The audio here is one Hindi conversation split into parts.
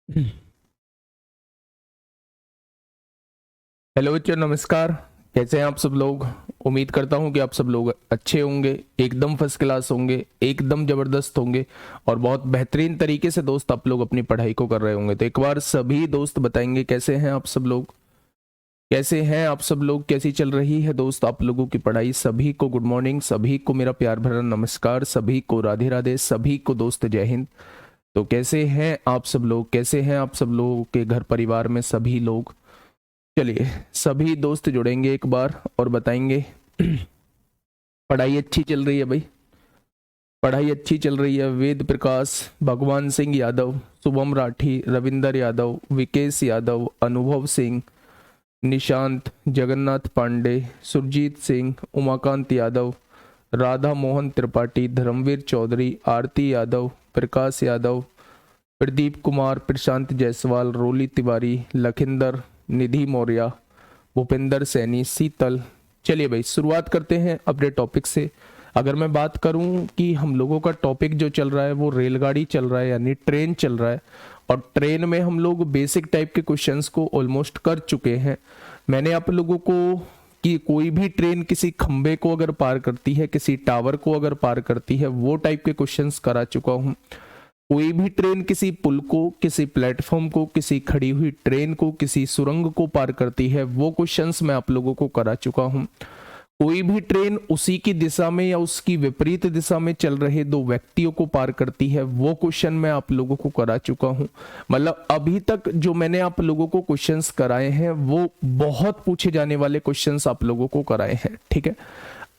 हेलो बच्चों, नमस्कार। कैसे हैं आप सब लोग? उम्मीद करता हूं कि आप सब लोग अच्छे होंगे, एकदम फर्स्ट क्लास होंगे, एकदम जबरदस्त होंगे और बहुत बेहतरीन तरीके से दोस्त आप लोग अपनी पढ़ाई को कर रहे होंगे। तो एक बार सभी दोस्त बताएंगे कैसे हैं आप सब लोग, कैसे हैं आप सब लोग, कैसी चल रही है दोस्त आप लोगों की पढ़ाई। सभी को गुड मॉर्निंग, सभी को मेरा प्यार भरा नमस्कार, सभी को राधे राधे, सभी को दोस्त जय हिंद। तो कैसे हैं आप सब लोग, कैसे हैं आप सब लोगों के घर परिवार में सभी लोग? चलिए सभी दोस्त जुड़ेंगे एक बार और बताएंगे पढ़ाई अच्छी चल रही है भाई, पढ़ाई अच्छी चल रही है। वेद प्रकाश, भगवान सिंह यादव, शुभम राठी, रविंदर यादव, विकेश यादव, अनुभव सिंह, निशांत, जगन्नाथ पांडे, सुरजीत सिंह, उमाकांत यादव, राधा मोहन त्रिपाठी, धर्मवीर चौधरी, आरती यादव, प्रकाश यादव, प्रदीप कुमार, प्रशांत जायसवाल, रोली तिवारी, लखिंदर, निधि मौर्य, भूपेंद्र सैनी, शीतल। चलिए भाई शुरुआत करते हैं अपने टॉपिक से। अगर मैं बात करूं कि हम लोगों का टॉपिक जो चल रहा है वो रेलगाड़ी चल रहा है, यानी ट्रेन चल रहा है। और ट्रेन में हम लोग बेसिक टाइप के क्वेश्चंस को ऑलमोस्ट कर चुके हैं। मैंने आप लोगों को कि कोई भी ट्रेन किसी खंबे को अगर पार करती है, किसी टावर को अगर पार करती है, वो टाइप के क्वेश्चंस करा चुका हूं। कोई भी ट्रेन किसी पुल को, किसी प्लेटफॉर्म को, किसी खड़ी हुई ट्रेन को, किसी सुरंग को पार करती है, वो क्वेश्चंस मैं आप लोगों को करा चुका हूं। कोई भी ट्रेन उसी की दिशा में या उसकी विपरीत दिशा में चल रहे दो व्यक्तियों को पार करती है, वो क्वेश्चन मैं आप लोगों को करा चुका हूं। मतलब अभी तक जो मैंने आप लोगों को क्वेश्चंस कराए हैं वो बहुत पूछे जाने वाले क्वेश्चंस आप लोगों को कराए हैं, ठीक है।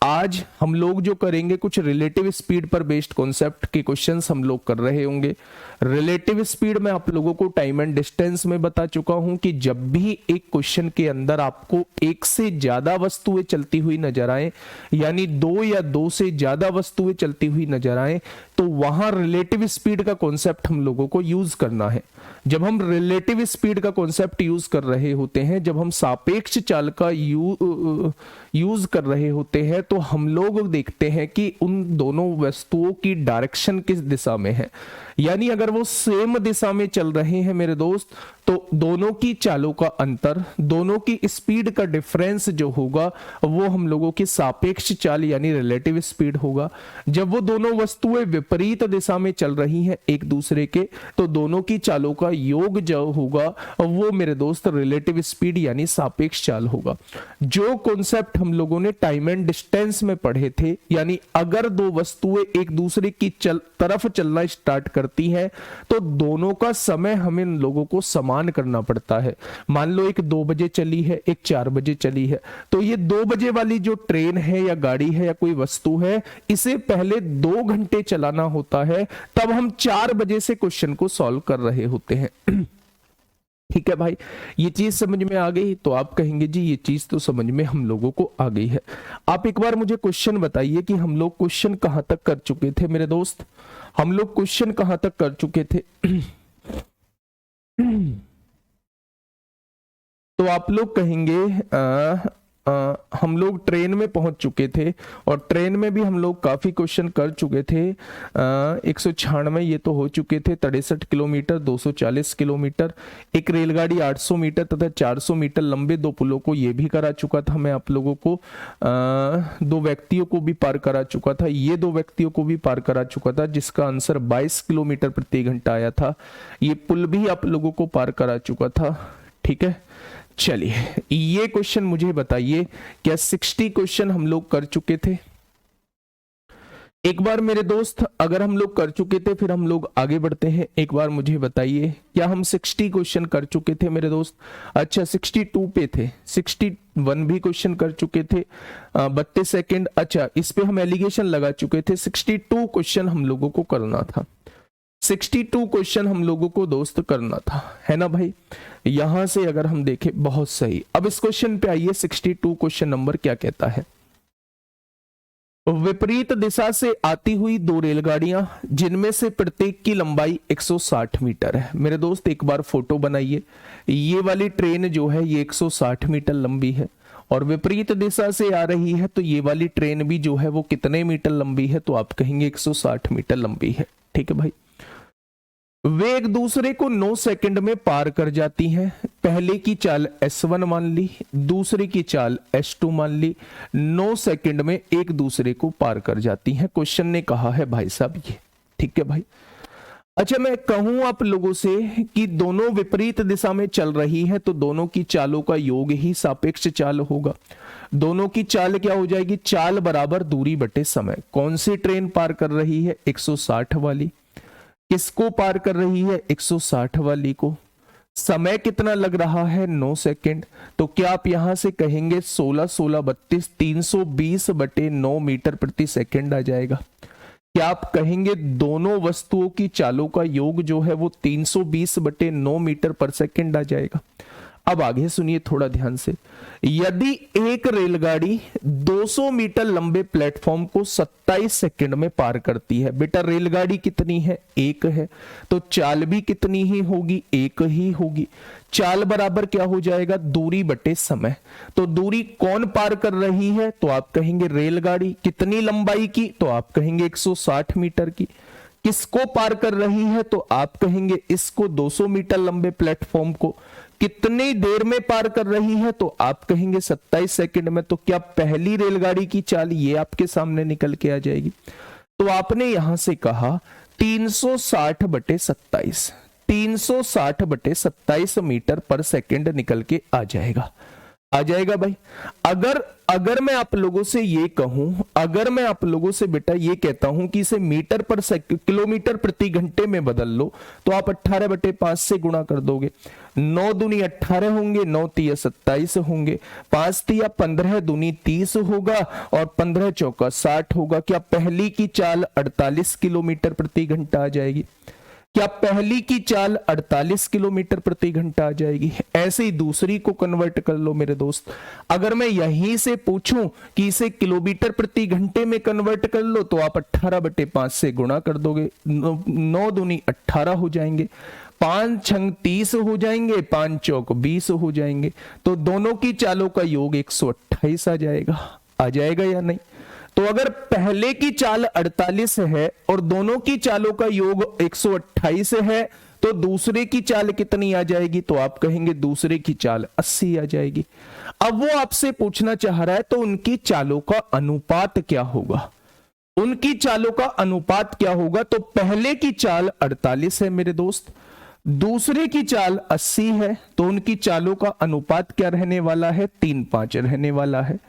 आज हम लोग जो करेंगे कुछ रिलेटिव स्पीड पर बेस्ड कॉन्सेप्ट के क्वेश्चंस हम लोग कर रहे होंगे। रिलेटिव स्पीड में आप लोगों को टाइम एंड डिस्टेंस में बता चुका हूं कि जब भी एक क्वेश्चन के अंदर आपको एक से ज्यादा वस्तुएं चलती हुई नजर आए, यानी दो या दो से ज्यादा वस्तुएं चलती हुई नजर आए, तो वहां रिलेटिव स्पीड का कॉन्सेप्ट हम लोगों को यूज करना है। जब हम रिलेटिव स्पीड का कॉन्सेप्ट यूज कर रहे होते हैं, जब हम सापेक्ष चाल का यूज कर रहे होते हैं, तो हम लोग देखते हैं कि उन दोनों वस्तुओं की डायरेक्शन किस दिशा में है। यानी अगर वो सेम दिशा में चल रहे हैं मेरे दोस्त, तो दोनों की चालों का अंतर, दोनों की स्पीड का डिफरेंस जो होगा वो हम लोगों की सापेक्ष चाल यानी रिलेटिव स्पीड होगा। जब वो दोनों वस्तुएं विपरीत दिशा में चल रही हैं एक दूसरे के, तो दोनों की चालों का योग जो होगा वो मेरे दोस्त रिलेटिव स्पीड यानी सापेक्ष चाल होगा। जो कॉन्सेप्ट हम लोगों ने टाइम एंड डिस्टेंस में पढ़े थे, यानी अगर दो वस्तुएं एक दूसरे की तरफ चलना स्टार्ट करती हैं, तो दोनों का समय हमें लोगों को समान करना पड़ता है। मान लो एक 2 बजे चली है, एक 4 बजे चली है, तो ये 2 बजे वाली जो ट्रेन है या गाड़ी है या कोई वस्तु है, इसे पहले 2 घंटे चलाना होता है, तब हम 4 बजे से क्वेश्चन को सॉल्व कर रहे होते हैं। ठीक है भाई, ये चीज समझ में आ गई? तो आप कहेंगे जी ये चीज तो समझ में हम लोगों को आ गई है। आप एक बार मुझे क्वेश्चन बताइए कि हम लोग क्वेश्चन कहां तक कर चुके थे मेरे दोस्त, हम लोग क्वेश्चन कहां तक कर चुके थे? तो आप लोग कहेंगे हम लोग ट्रेन में पहुंच चुके थे और ट्रेन में भी हम लोग काफी क्वेश्चन कर चुके थे। 196 ये तो हो चुके थे, 63 किलोमीटर, 240 किलोमीटर, एक रेलगाड़ी 800 मीटर तथा 400 मीटर लंबे दो पुलों को ये भी करा चुका था मैं आप लोगों को। दो व्यक्तियों को भी पार करा चुका था, ये दो व्यक्तियों को भी पार करा चुका था, जिसका आंसर 22 किलोमीटर प्रति घंटा आया था। ये पुल भी आप लोगों को पार करा चुका था, ठीक है। चलिए ये क्वेश्चन मुझे बताइए, क्या 60 क्वेश्चन हम लोग कर चुके थे? एक बार मेरे दोस्त अगर हम लोग कर चुके थे फिर हम लोग आगे बढ़ते हैं। एक बार मुझे बताइए क्या हम 60 क्वेश्चन कर चुके थे मेरे दोस्त? अच्छा 62 पे थे, 61 भी क्वेश्चन कर चुके थे, 32 सेकेंड। अच्छा इस पे हम एलिगेशन लगा चुके थे, 62 क्वेश्चन हम लोगों को करना था, 62 क्वेश्चन हम लोगों को दोस्त करना था, है ना भाई। यहां से अगर हम देखें, बहुत सही। अब इस क्वेश्चन पे आइए, 62 क्वेश्चन नंबर क्या कहता है? विपरीत दिशा से आती हुई दो रेलगाड़ियां जिनमें से प्रत्येक की लंबाई 160 मीटर है। मेरे दोस्त एक बार फोटो बनाइए, ये वाली ट्रेन जो है ये 160 मीटर लंबी है और विपरीत दिशा से आ रही है, तो ये वाली ट्रेन भी जो है वो कितने मीटर लंबी है? तो आप कहेंगे 160 मीटर लंबी है, ठीक है भाई। वे एक दूसरे को 9 सेकंड में पार कर जाती हैं। पहले की चाल S1 मान ली, दूसरे की चाल S2 मान ली, 9 सेकंड में एक दूसरे को पार कर जाती हैं। क्वेश्चन ने कहा है भाई साहब ये, ठीक है भाई। अच्छा, मैं कहूं आप लोगों से कि दोनों विपरीत दिशा में चल रही है तो दोनों की चालों का योग ही सापेक्ष चाल होगा। दोनों की चाल क्या हो जाएगी? चाल बराबर दूरी बटे समय। कौन सी ट्रेन पार कर रही है? 160 वाली। किसको पार कर रही है? 160 वाली को। समय कितना लग रहा है? 9 सेकंड। तो क्या आप यहां से कहेंगे 16 16 32 320 बटे 9 मीटर प्रति सेकंड आ जाएगा? क्या आप कहेंगे दोनों वस्तुओं की चालों का योग जो है वो 320 बटे 9 मीटर पर सेकंड आ जाएगा? अब आगे सुनिए थोड़ा ध्यान से। यदि एक रेलगाड़ी 200 मीटर लंबे प्लेटफॉर्म को 27 सेकंड में पार करती है, बेटा रेलगाड़ी कितनी है? एक है, तो चाल भी कितनी ही होगी? एक ही होगी। चाल बराबर क्या हो जाएगा? दूरी बटे समय। तो दूरी कौन पार कर रही है? तो आप कहेंगे रेलगाड़ी। कितनी लंबाई की? तो आप कहेंगे 160 मीटर की। किसको पार कर रही है? तो आप कहेंगे इसको, 200 मीटर लंबे प्लेटफॉर्म को। कितनी देर में पार कर रही है? तो आप कहेंगे 27 सेकंड में। तो क्या पहली रेलगाड़ी की चाल ये आपके सामने निकल के आ जाएगी? तो आपने यहां से कहा 360 बटे 27, 360 बटे 27 मीटर पर सेकंड निकल के आ जाएगा। आ जाएगा भाई। अगर मैं आप लोगों से ये कहूं, अगर मैं आप लोगों से बेटा ये कहता हूं कि इसे मीटर पर किलोमीटर प्रति घंटे में बदल लो, तो आप 18 बटे 5 से गुणा कर दोगे। 9 दूनी 18 होंगे, 9 तिया 27 होंगे, 5 तिया 15 दूनी 30 होगा और 15 चौका 60 होगा। क्या पहली की चाल 48 किलोमीटर प्रति घंटा आ जाएगी? क्या पहली की चाल 48 किलोमीटर प्रति घंटा आ जाएगी? ऐसे ही दूसरी को कन्वर्ट कर लो मेरे दोस्त। अगर मैं यहीं से पूछूं कि इसे किलोमीटर प्रति घंटे में कन्वर्ट कर लो, तो आप 18 बटे 5 से गुणा कर दोगे। 9 दूनी 18 हो जाएंगे, 5 छंग 30 हो जाएंगे, 5 चौक 20 हो जाएंगे। तो दोनों की चालों का योग 128 आ जाएगा। आ जाएगा या नहीं? तो अगर पहले की चाल 48 है और दोनों की चालों का योग 128 है, तो दूसरे की चाल कितनी आ जाएगी? तो आप कहेंगे दूसरे की चाल 80 आ जाएगी। अब वो आपसे पूछना चाह रहा है तो उनकी चालों का अनुपात क्या होगा? उनकी चालों का अनुपात क्या होगा? तो पहले की चाल 48 है मेरे दोस्त, दूसरे की चाल 80 है, तो उनकी चालों का अनुपात क्या रहने वाला है? 3-5 रहने वाला है।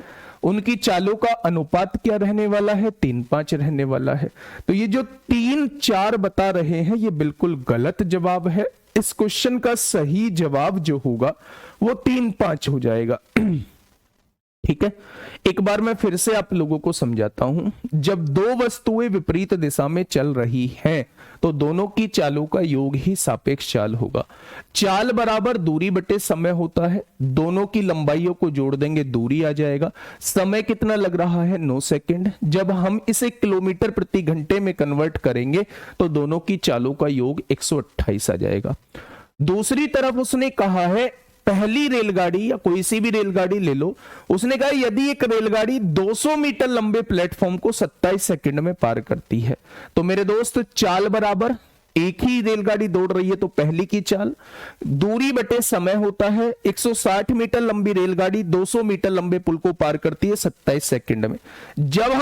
उनकी चालों का अनुपात क्या रहने वाला है? 3-5 रहने वाला है। तो ये जो 3-4 बता रहे हैं ये बिल्कुल गलत जवाब है। इस क्वेश्चन का सही जवाब जो होगा वो 3-5 हो जाएगा। ठीक है, एक बार मैं फिर से आप लोगों को समझाता हूं। जब दो वस्तुएं विपरीत दिशा में चल रही हैं तो दोनों की चालों का योग ही सापेक्ष चाल होगा। चाल बराबर दूरी बटे समय होता है, दोनों की लंबाइयों को जोड़ देंगे, दूरी आ जाएगा। समय कितना लग रहा है? 9 सेकंड। जब हम इसे किलोमीटर प्रति घंटे में कन्वर्ट करेंगे तो दोनों की चालों का योग 128 आ जाएगा। दूसरी तरफ उसने कहा है पहली रेलगाड़ी या कोई सी भी रेलगाड़ी ले लो, उसने कहा यदि एक रेलगाड़ी 200 मीटर लंबे प्लेटफॉर्म को 27 सेकंड में पार करती है, तो मेरे दोस्त चाल बराबर, एक ही रेलगाड़ी दौड़ रही है तो पहली की चाल, दूरी बटे समय होता है। 160 मीटर लंबी रेलगाड़ी 200 मीटर लंबे पुल को पार करती है 27 सेकंड में। जब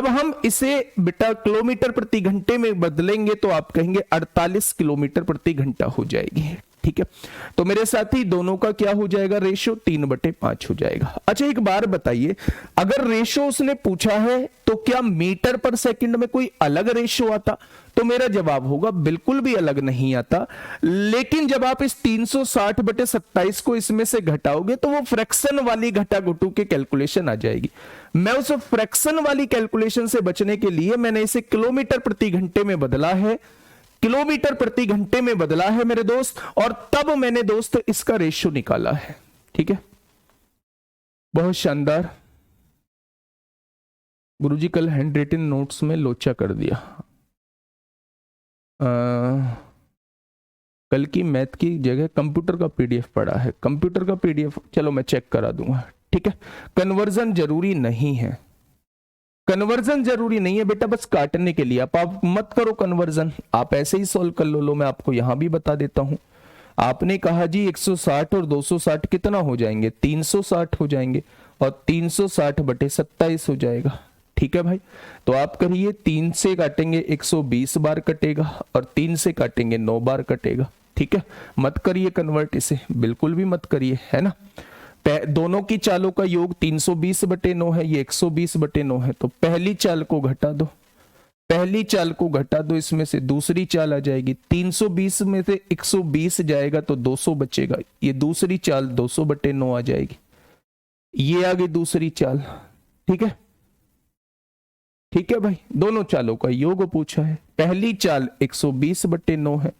हम इसे बेटा किलोमीटर प्रति घंटे में बदलेंगे तो आप कहेंगे 48 किलोमीटर प्रति घंटा हो जाएगी। ठीक है, तो मेरे साथी दोनों का क्या हो जाएगा? रेशो 3/5 हो जाएगा। अच्छा एक बार बताइए, अगर रेशो उसने पूछा है तो क्या मीटर पर सेकंड में कोई अलग रेशो आता? तो मेरा जवाब होगा बिल्कुल भी अलग नहीं आता। लेकिन जब आप इस 360/27 को इसमें से घटाओगे तो वो फ्रैक्शन वाली घटा घुटू के कैलकुलेशन आ जाएगी। मैं उस फ्रैक्शन वाली कैलकुलेशन से बचने के लिए मैंने इसे किलोमीटर प्रति घंटे में बदला है, किलोमीटर प्रति घंटे में बदला है मेरे दोस्त, और तब मैंने दोस्त इसका रेशियो निकाला है। ठीक है, बहुत शानदार। गुरुजी कल हैंड रिटन नोट्स में लोचा कर दिया। कल की मैथ की जगह कंप्यूटर का पीडीएफ पड़ा है। कंप्यूटर का पीडीएफ चलो मैं चेक करा दूंगा। ठीक है, कन्वर्जन जरूरी नहीं है। कन्वर्जन जरूरी नहीं है बेटा, बस काटने के लिए आप मत करो कन्वर्जन, आप ऐसे ही सोल्व कर लो मैं आपको यहां भी बता देता हूं। आपने कहा जी 160 और 260 कितना हो जाएंगे, 360 हो जाएंगे, और 360 बटे 27 हो जाएगा। ठीक है भाई, तो आप करिए 3 से काटेंगे 120 बार कटेगा, और 3 से काटेंगे 9 बार कटेगा। ठीक है, मत करिए कन्वर्ट इसे, बिल्कुल भी मत करिए, है ना। दोनों की चालों का योग 320 बटे 9 है, ये 120 बटे 9 है, तो पहली चाल को घटा दो, पहली चाल को घटा दो, इसमें से दूसरी चाल आ जाएगी, 320 में से 120 जाएगा तो 200 बचेगा, ये दूसरी चाल 200 बटे 9 आ जाएगी, ये आ गई दूसरी चाल। ठीक है, ठीक है भाई, दोनों चालों का योग पूछा है, पहली चाल 120 बटे 9 है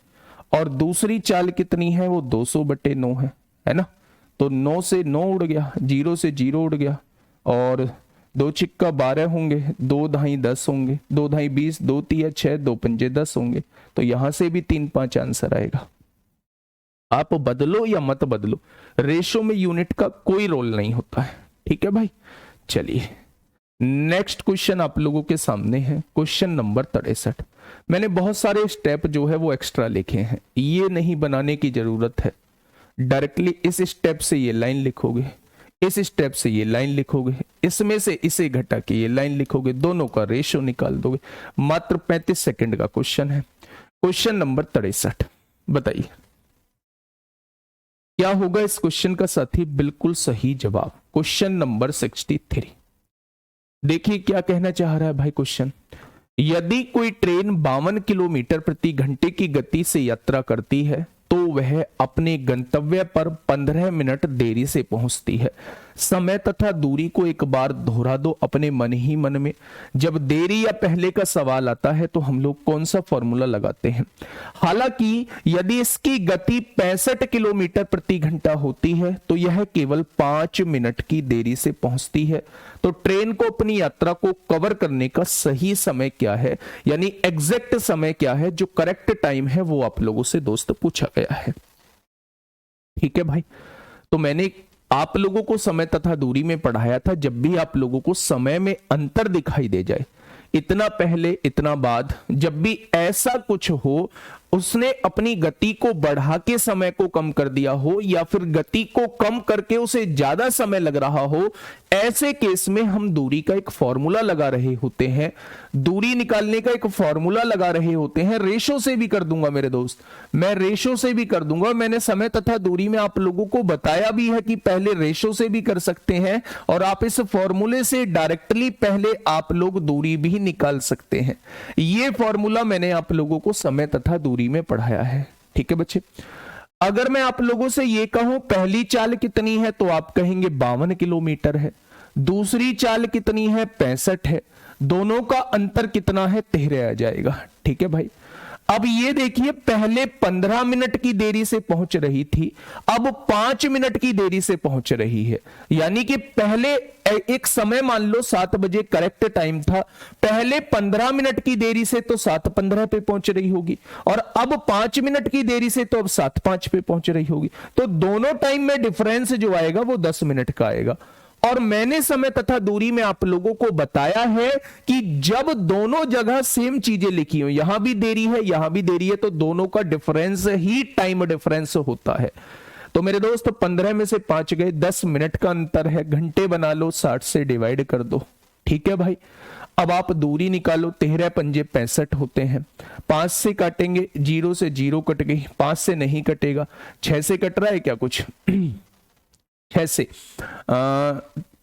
और दूसरी चाल कितनी है, वो 200 बटे 9 है ना। तो 9 से 9 उड़ गया, 0 से 0 उड़ गया, और 2 चिक्का 12 होंगे, 2 ढाई 10 होंगे, 2 ढाई 20, 2 तिया 6, 2 पंजे 10 होंगे, तो यहां से भी 3 5 आंसर आएगा। आप बदलो या मत बदलो, रेशो में यूनिट का कोई रोल नहीं होता है। ठीक है भाई, चलिए नेक्स्ट क्वेश्चन आप लोगों के सामने है, क्वेश्चन नंबर 63। मैंने बहुत सारे स्टेप जो है वो एक्स्ट्रा लिखे हैं, ये नहीं बनाने की जरूरत है, डायरेक्टली इस स्टेप से ये लाइन लिखोगे, इस स्टेप से ये लाइन लिखोगे, इसमें से इसे घटा के ये लाइन लिखोगे, दोनों का रेशो निकाल दोगे। मात्र 35 सेकंड का क्वेश्चन है। क्वेश्चन नंबर 63, बताइए क्या होगा इस क्वेश्चन का साथी, बिल्कुल सही जवाब। क्वेश्चन नंबर 63, देखिए क्या कहना चाह रहा है भाई क्वेश्चन। यदि कोई ट्रेन 52 किलोमीटर प्रति घंटे की गति से यात्रा करती है तो वह अपने गंतव्य पर 15 मिनट देरी से पहुंचती है। समय तथा दूरी को एक बार दोहरा दो अपने मन ही मन में। जब देरी या पहले का सवाल आता है तो हम लोग कौन सा फॉर्मूला लगाते हैं। हालांकि यदि इसकी गति 65 किलोमीटर प्रति घंटा होती है तो यह केवल 5 मिनट की देरी से पहुंचती है। तो ट्रेन को अपनी यात्रा को कवर करने का सही समय क्या है, यानी एग्जैक्ट समय क्या है, जो करेक्ट टाइम है, वो आप लोगों से दोस्त पूछा गया है। ठीक है भाई, तो मैंने आप लोगों को समय तथा दूरी में पढ़ाया था, जब भी आप लोगों को समय में अंतर दिखाई दे जाए, इतना पहले इतना बाद, जब भी ऐसा कुछ हो, उसने अपनी गति को बढ़ा के समय को कम कर दिया हो या फिर गति को कम करके उसे ज्यादा समय लग रहा हो, ऐसे केस में हम दूरी का एक फॉर्मूला लगा रहे होते हैं, दूरी निकालने का एक फॉर्मूला लगा रहे होते हैं। रेशो से भी कर दूंगा मेरे दोस्त, मैं रेशो से भी कर दूंगा। मैंने समय तथा दूरी में आप लोगों को बताया भी है कि पहले रेशो से भी कर सकते हैं और आप इस फॉर्मूले से डायरेक्टली पहले आप लोग दूरी भी निकाल सकते हैं। यह फॉर्मूला मैंने आप लोगों को समय तथा दूरी में पढ़ाया है। ठीक है बच्चे, अगर मैं आप लोगों से यह कहूं पहली चाल कितनी है तो आप कहेंगे 52 किलोमीटर है, दूसरी चाल कितनी है 65 है, दोनों का अंतर कितना है 13 आ जाएगा। ठीक है भाई, अब ये देखिए पहले 15 मिनट की देरी से पहुंच रही थी, अब 5 मिनट की देरी से पहुंच रही है। यानी कि पहले एक समय मान लो 7 बजे करेक्ट टाइम था, पहले 15 मिनट की देरी से तो 7:15 पे पहुंच रही होगी, और अब 5 मिनट की देरी से तो अब 7:05 पे पहुंच रही होगी। तो दोनों टाइम में डिफरेंस जो आएगा वो 10 मिनट का आएगा। और मैंने समय तथा दूरी में आप लोगों को बताया है कि जब दोनों जगह सेम चीजें लिखी हो, यहां भी देरी है यहां भी देरी है, तो दोनों का डिफरेंस ही टाइम डिफरेंस होता है। तो मेरे दोस्त 15 में से 5 गए, 10 मिनट का अंतर है, घंटे बना लो, 60 से डिवाइड कर दो। ठीक है भाई, अब आप दूरी निकालो, 13 पंजे 65 होते हैं, 5 से काटेंगे, 0 से 0 कट गई, 5 से नहीं कटेगा, 6 से कट रहा है क्या कुछ 6 से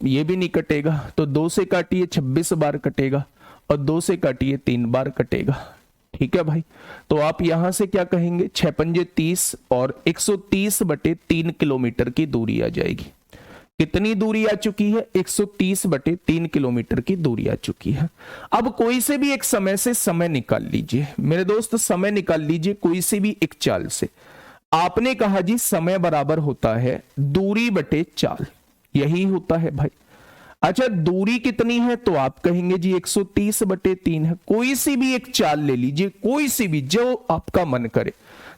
ये भी नहीं कटेगा, तो 2 से काटिए 26 बार कटेगा, और 2 से काटिए 3 बार कटेगा। ठीक है भाई, तो आप यहां से क्या कहेंगे 6 पंजे 30 और 130 बटे 3 किलोमीटर की दूरी आ जाएगी। कितनी दूरी आ चुकी है 130 बटे 3 किलोमीटर की दूरी आ चुकी है। अब कोई से भी एक समय से समय निकाल लीजिए मेरे दोस्त, समय निकाल लीजिए कोई से भी एक चाल से। आपने कहा जी समय बराबर होता है दूरी बटे चाल, यही होता है भाई। अच्छा दूरी कितनी है तो आप कहेंगे जी 130 बटे 3 है। कोई सी भी एक चाल ले लीजिए, कोई सी भी जो आपका मन करे।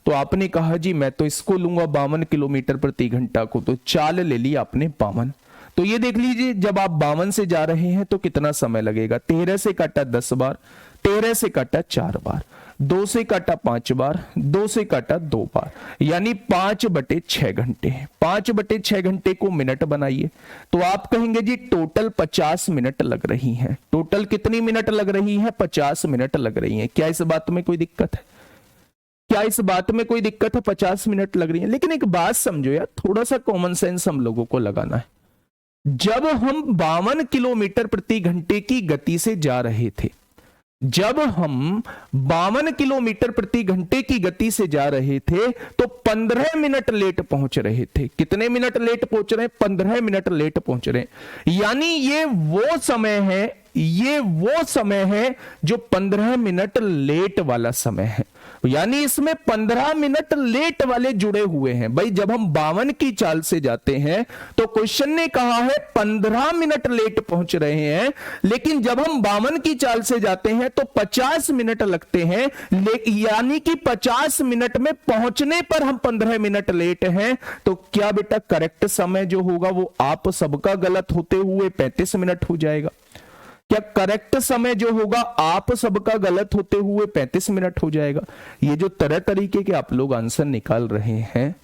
तो आपने कहा जी मैं तो इसको लूंगा 52 किलोमीटर प्रति घंटा को, तो चाल ले ली आपने 52। तो ये देख लीजिए, जब आप 52 से जा रहे हैं तो कितना समय लगेगा। 13 से काटा 10 बार, 13 से काटा 4 बार, 2 से काटा 5 बार, 2 से काटा 2 बार, यानी 5/6 घंटे। 5/6 घंटे को मिनट बनाइए तो आप कहेंगे जी टोटल 50 मिनट लग रही हैं। टोटल कितनी मिनट लग रही है? 50 मिनट लग रही हैं। क्या इस बात में कोई दिक्कत है? क्या इस बात में कोई दिक्कत है? 50 मिनट लग रही है। लेकिन एक बात समझो यार, थोड़ा सा कॉमन सेंस हम लोगों को लगाना है। जब हम 52 किलोमीटर प्रति घंटे की गति से जा रहे थे, जब हम 52 किलोमीटर प्रति घंटे की गति से जा रहे थे तो 15 मिनट लेट पहुंच रहे थे। कितने मिनट लेट पहुंच रहे हैं? 15 मिनट लेट पहुंच रहे हैं। यानी ये वो समय है, ये वो समय है जो 15 मिनट लेट वाला समय है। यानी इसमें 15 मिनट लेट वाले जुड़े हुए हैं। भाई जब हम 52 की चाल से जाते हैं तो क्वेश्चन ने कहा है 15 मिनट लेट पहुंच रहे हैं, लेकिन जब हम 52 की चाल से जाते हैं तो 50 मिनट लगते हैं। यानी कि 50 मिनट में पहुंचने पर हम 15 मिनट लेट हैं। तो क्या बेटा करेक्ट समय जो होगा वो आप सबका गलत होते हुए 35 मिनट हो जाएगा? क्या करेक्ट समय जो होगा आप सबका गलत होते हुए 35 मिनट हो जाएगा? ये जो तरह तरीके के आप लोग आंसर निकाल रहे हैं,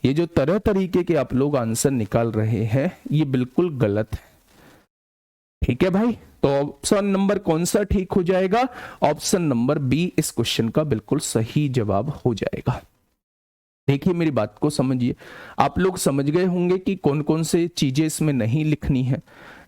ये जो तरह तरीके के आप लोग आंसर निकाल रहे हैं, ये बिल्कुल गलत है। ठीक है भाई, तो ऑप्शन नंबर कौन सा ठीक हो जाएगा? ऑप्शन नंबर बी इस क्वेश्चन का बिल्कुल सही जवाब हो जाएगा। देखिए मेरी बात को समझिए, आप लोग समझ गए होंगे कि कौन कौन से चीजें इसमें नहीं लिखनी है।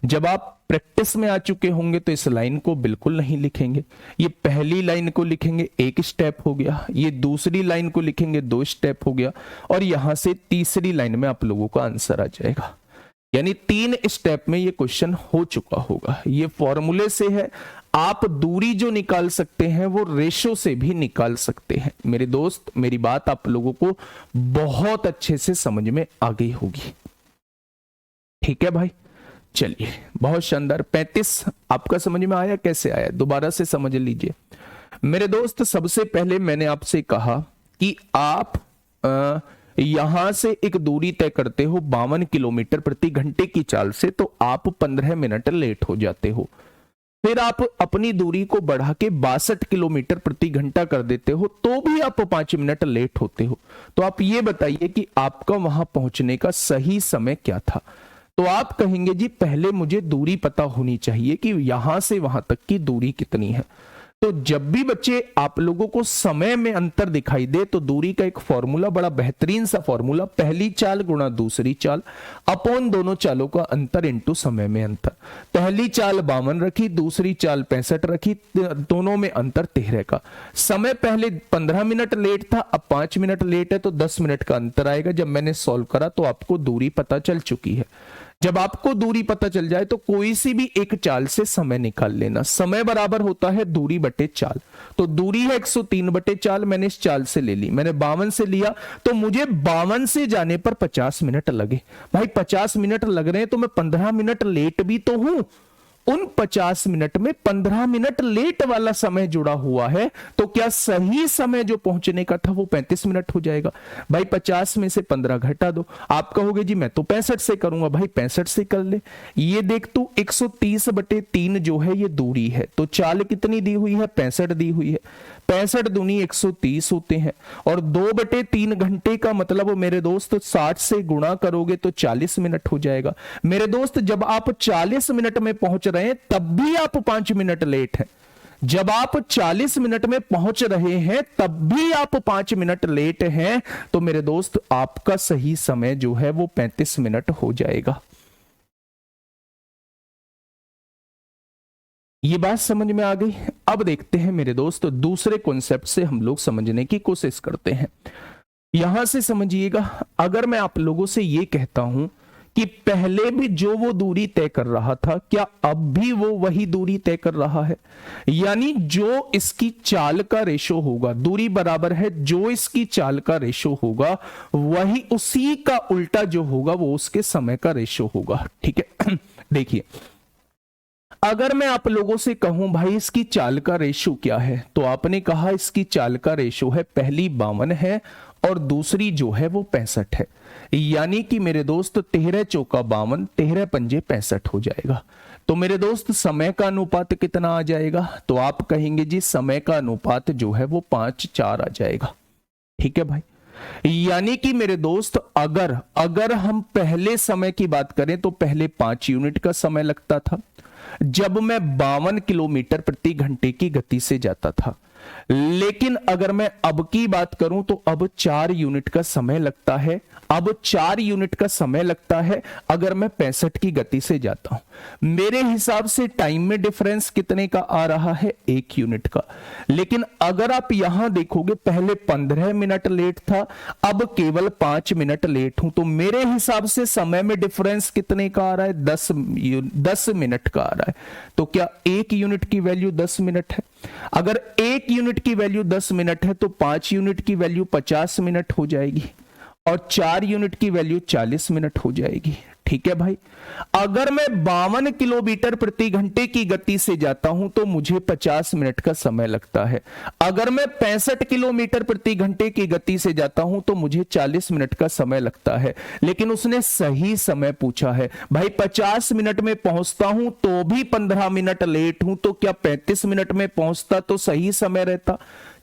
जब आप प्रैक्टिस में आ चुके होंगे तो इस लाइन को बिल्कुल नहीं लिखेंगे। ये पहली लाइन को लिखेंगे, 1 स्टेप हो गया। ये दूसरी लाइन को लिखेंगे, 2 स्टेप हो गया। और यहां से तीसरी लाइन में आप लोगों का आंसर आ जाएगा। यानी 3 स्टेप में ये क्वेश्चन हो चुका होगा। ये फॉर्मूले से है। आप दूरी जो निकाल सकते हैं वो रेशो से भी निकाल सकते हैं। मेरे दोस्त, मेरी बात आप लोगों को बहुत अच्छे से समझ में आ गई होगी। ठीक है भाई, चलिए बहुत शानदार। 35 आपका समझ में आया? कैसे आया दोबारा से समझ लीजिए मेरे दोस्त। सबसे पहले मैंने आपसे कहा कि आप यहां से एक दूरी तय करते हो 52 किलोमीटर प्रति घंटे की चाल से, तो आप 15 मिनट लेट हो जाते हो। फिर आप अपनी दूरी को बढ़ा के 62 किलोमीटर प्रति घंटा कर देते हो, तो भी आप 5 मिनट लेट होते हो। तो आप ये बताइए कि आपका वहां पहुंचने का सही समय क्या था? तो आप कहेंगे जी पहले मुझे दूरी पता होनी चाहिए कि यहां से वहां तक की दूरी कितनी है। तो जब भी बच्चे आप लोगों को समय में अंतर दिखाई दे तो दूरी का एक फॉर्मूला, बड़ा बेहतरीन सा फॉर्मूला, पहली चाल गुणा दूसरी चाल अपॉन दोनों चालों का अंतर इंटू समय में अंतर। पहली चाल 52 रखी, दूसरी चाल 65 रखी, दोनों में अंतर 13 का। समय पहले 15 मिनट लेट था, अब 5 मिनट लेट है, तो 10 मिनट का अंतर आएगा। जब मैंने सॉल्व करा तो आपको दूरी पता चल चुकी है। जब आपको दूरी पता चल जाए तो कोई सी भी एक चाल से समय निकाल लेना। समय बराबर होता है दूरी बटे चाल। तो दूरी है 103 बटे चाल, मैंने इस चाल से ले ली, मैंने 52 से लिया, तो मुझे 52 से जाने पर 50 मिनट लगे। भाई 50 मिनट लग रहे हैं तो मैं 15 मिनट लेट भी तो हूं। उन 50 मिनट में 15 मिनट लेट वाला समय जुड़ा हुआ है, तो क्या सही समय जो पहुंचने का था वो 35 मिनट हो जाएगा? भाई 50 में से 15 घटा दो। आप कहोगे जी मैं तो 65 से करूंगा। भाई 65 से कर ले। ये देख तू 130 बटे 3 जो है ये दूरी है, तो चाल कितनी दी हुई है? 65 दी हुई है। 65 दूनी 130 होते हैं, और 2/3 घंटे का मतलब मेरे दोस्त 60 से गुणा करोगे तो 40 मिनट हो जाएगा। मेरे दोस्त जब आप 40 मिनट में पहुंच रहे हैं तब भी आप 5 मिनट लेट हैं। जब आप 40 मिनट में पहुंच रहे हैं तब भी आप 5 मिनट लेट हैं, तो मेरे दोस्त आपका सही समय जो है वो 35 मिनट हो जाएगा। ये बात समझ में आ गई? अब देखते हैं मेरे दोस्त, दूसरे कॉन्सेप्ट से हम लोग समझने की कोशिश करते हैं। यहां से समझिएगा, अगर मैं आप लोगों से ये कहता हूं कि पहले भी जो वो दूरी तय कर रहा था, क्या अब भी वो वही दूरी तय कर रहा है? यानी जो इसकी चाल का रेशो होगा, दूरी बराबर है जो इसकी चाल का रेशो होगा, वही उसी का उल्टा जो होगा वो उसके समय का रेशो होगा। ठीक है देखिए, अगर मैं आप लोगों से कहूं भाई इसकी चाल का रेशो क्या है, तो आपने कहा इसकी चाल का रेशो है, पहली 52 है और दूसरी जो है वो 65 है। यानी कि मेरे दोस्त 13 चौका 52, 13 पंजे 65 हो जाएगा। तो मेरे दोस्त समय का अनुपात कितना आ जाएगा? तो आप कहेंगे जी समय का अनुपात जो है वो 5:4 आ जाएगा। ठीक है भाई। यानी कि मेरे दोस्त अगर हम पहले समय की बात करें तो पहले 5 यूनिट का समय लगता था जब मैं 52 किलोमीटर प्रति घंटे की गति से जाता था। लेकिन अगर मैं अब की बात करूं तो अब 4 यूनिट का समय लगता है। अब 4 यूनिट का समय लगता है अगर मैं 65 की गति से जाता हूं। मेरे हिसाब से टाइम में डिफरेंस कितने का आ रहा है? 1 यूनिट का। लेकिन अगर आप यहां देखोगे पहले 15 मिनट लेट था, अब केवल 5 मिनट लेट हूं, तो मेरे हिसाब से समय में डिफरेंस कितने का आ रहा है? 10 मिनट का आ रहा है। तो क्या 1 यूनिट की वैल्यू 10 मिनट है? अगर 1 यूनिट की वैल्यू 10 मिनट है तो 5 यूनिट की वैल्यू 50 मिनट हो जाएगी और 4 यूनिट की वैल्यू 40 मिनट हो जाएगी। ठीक है भाई। अगर मैं 52 किलोमीटर प्रति घंटे की गति से जाता हूं तो मुझे 50 मिनट का समय लगता है। अगर मैं 65 किलोमीटर प्रति घंटे की गति से जाता हूं तो मुझे 40 मिनट का समय लगता है। लेकिन उसने सही समय पूछा है भाई। 50 मिनट में पहुंचता हूं तो भी 15 मिनट लेट हूं, तो क्या 35 मिनट में पहुंचता तो सही समय रहता?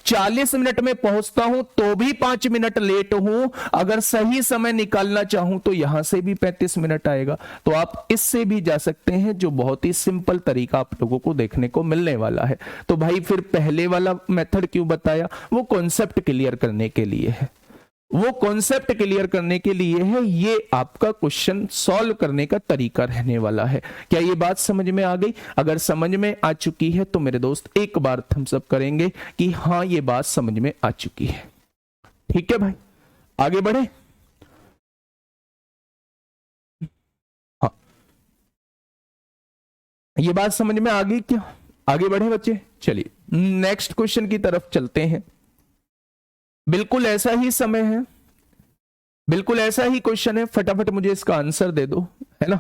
40 मिनट में पहुंचता हूं तो भी 5 मिनट लेट हूं, अगर सही समय निकालना चाहूं तो यहां से भी 35 मिनट आएगा। तो आप इससे भी जा सकते हैं, जो बहुत ही सिंपल तरीका आप लोगों को देखने को मिलने वाला है। तो भाई फिर पहले वाला मेथड क्यों बताया? वो कॉन्सेप्ट क्लियर करने के लिए है। वो कॉन्सेप्ट क्लियर करने के लिए है। ये आपका क्वेश्चन सॉल्व करने का तरीका रहने वाला है। क्या ये बात समझ में आ गई? अगर समझ में आ चुकी है तो मेरे दोस्त एक बार थम्स अप करेंगे कि हाँ ये बात समझ में आ चुकी है। ठीक है भाई, आगे बढ़े। हाँ, ये बात समझ में आ गई क्या? आगे बढ़े बच्चे। चलिए नेक्स्ट क्वेश्चन की तरफ चलते हैं। बिल्कुल ऐसा ही समय है, बिल्कुल ऐसा ही क्वेश्चन है। फटाफट मुझे इसका आंसर दे दो, है ना।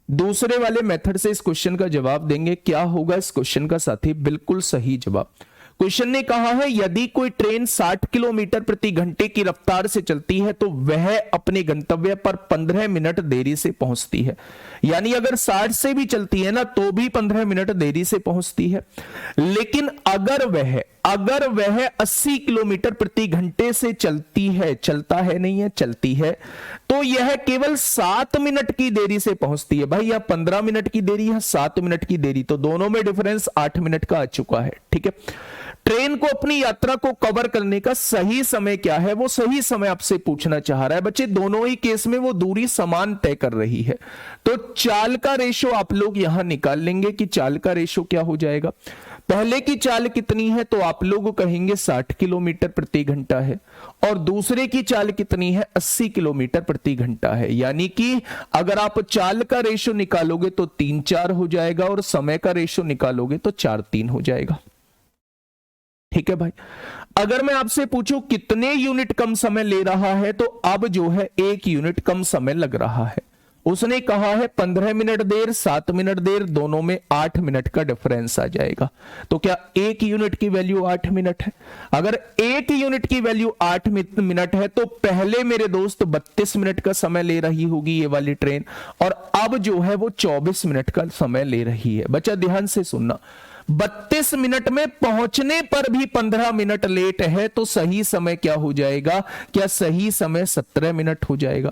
दूसरे वाले मेथड से इस क्वेश्चन का जवाब देंगे। क्या होगा इस क्वेश्चन का साथी? बिल्कुल सही जवाब। क्वेश्चन ने कहा है यदि कोई ट्रेन 60 किलोमीटर प्रति घंटे की रफ्तार से चलती है तो वह अपने गंतव्य पर 15 मिनट देरी से पहुंचती है। यानी अगर 60 से भी चलती है ना तो भी 15 मिनट देरी से पहुंचती है। लेकिन अगर वह 80 किलोमीटर प्रति घंटे से चलती है, चलता है नहीं है, चलती है, तो यह केवल 7 मिनट की देरी से पहुंचती है। भाई यह 15 मिनट की देरी है, 7 मिनट की देरी, तो दोनों में डिफरेंस 8 मिनट का आ चुका है। ठीक है। ट्रेन को अपनी यात्रा को कवर करने का सही समय क्या है? वो सही समय आपसे पूछना चाह रहा है बच्चे। दोनों ही केस में वो दूरी समान तय कर रही है। तो चाल का रेशो आप लोग यहां निकाल लेंगे कि चाल का रेशो क्या हो जाएगा। पहले की चाल कितनी है तो आप लोग कहेंगे 60 किलोमीटर प्रति घंटा है, और दूसरे की चाल कितनी है? 80 किलोमीटर प्रति घंटा है। यानी कि अगर आप चाल का रेशो निकालोगे तो 3:4 हो जाएगा और समय का रेशो निकालोगे तो 4:3 हो जाएगा। ठीक है भाई। अगर मैं आपसे पूछूं कितने यूनिट कम समय ले रहा है तो अब जो है 1 यूनिट कम समय लग रहा है। उसने कहा है 15 मिनट देर, 7 मिनट देर, दोनों में 8 मिनट का डिफरेंस आ जाएगा। तो क्या 1 यूनिट की वैल्यू 8 मिनट है? अगर 1 यूनिट की वैल्यू 8 मिनट है तो पहले मेरे दोस्त 32 मिनट का समय ले रही होगी ये वाली ट्रेन, और अब जो है वो 24 मिनट का समय ले रही है। बच्चा ध्यान से सुनना, 32 मिनट में पहुंचने पर भी 15 मिनट लेट है तो सही समय क्या हो जाएगा? क्या सही समय 17 मिनट हो जाएगा?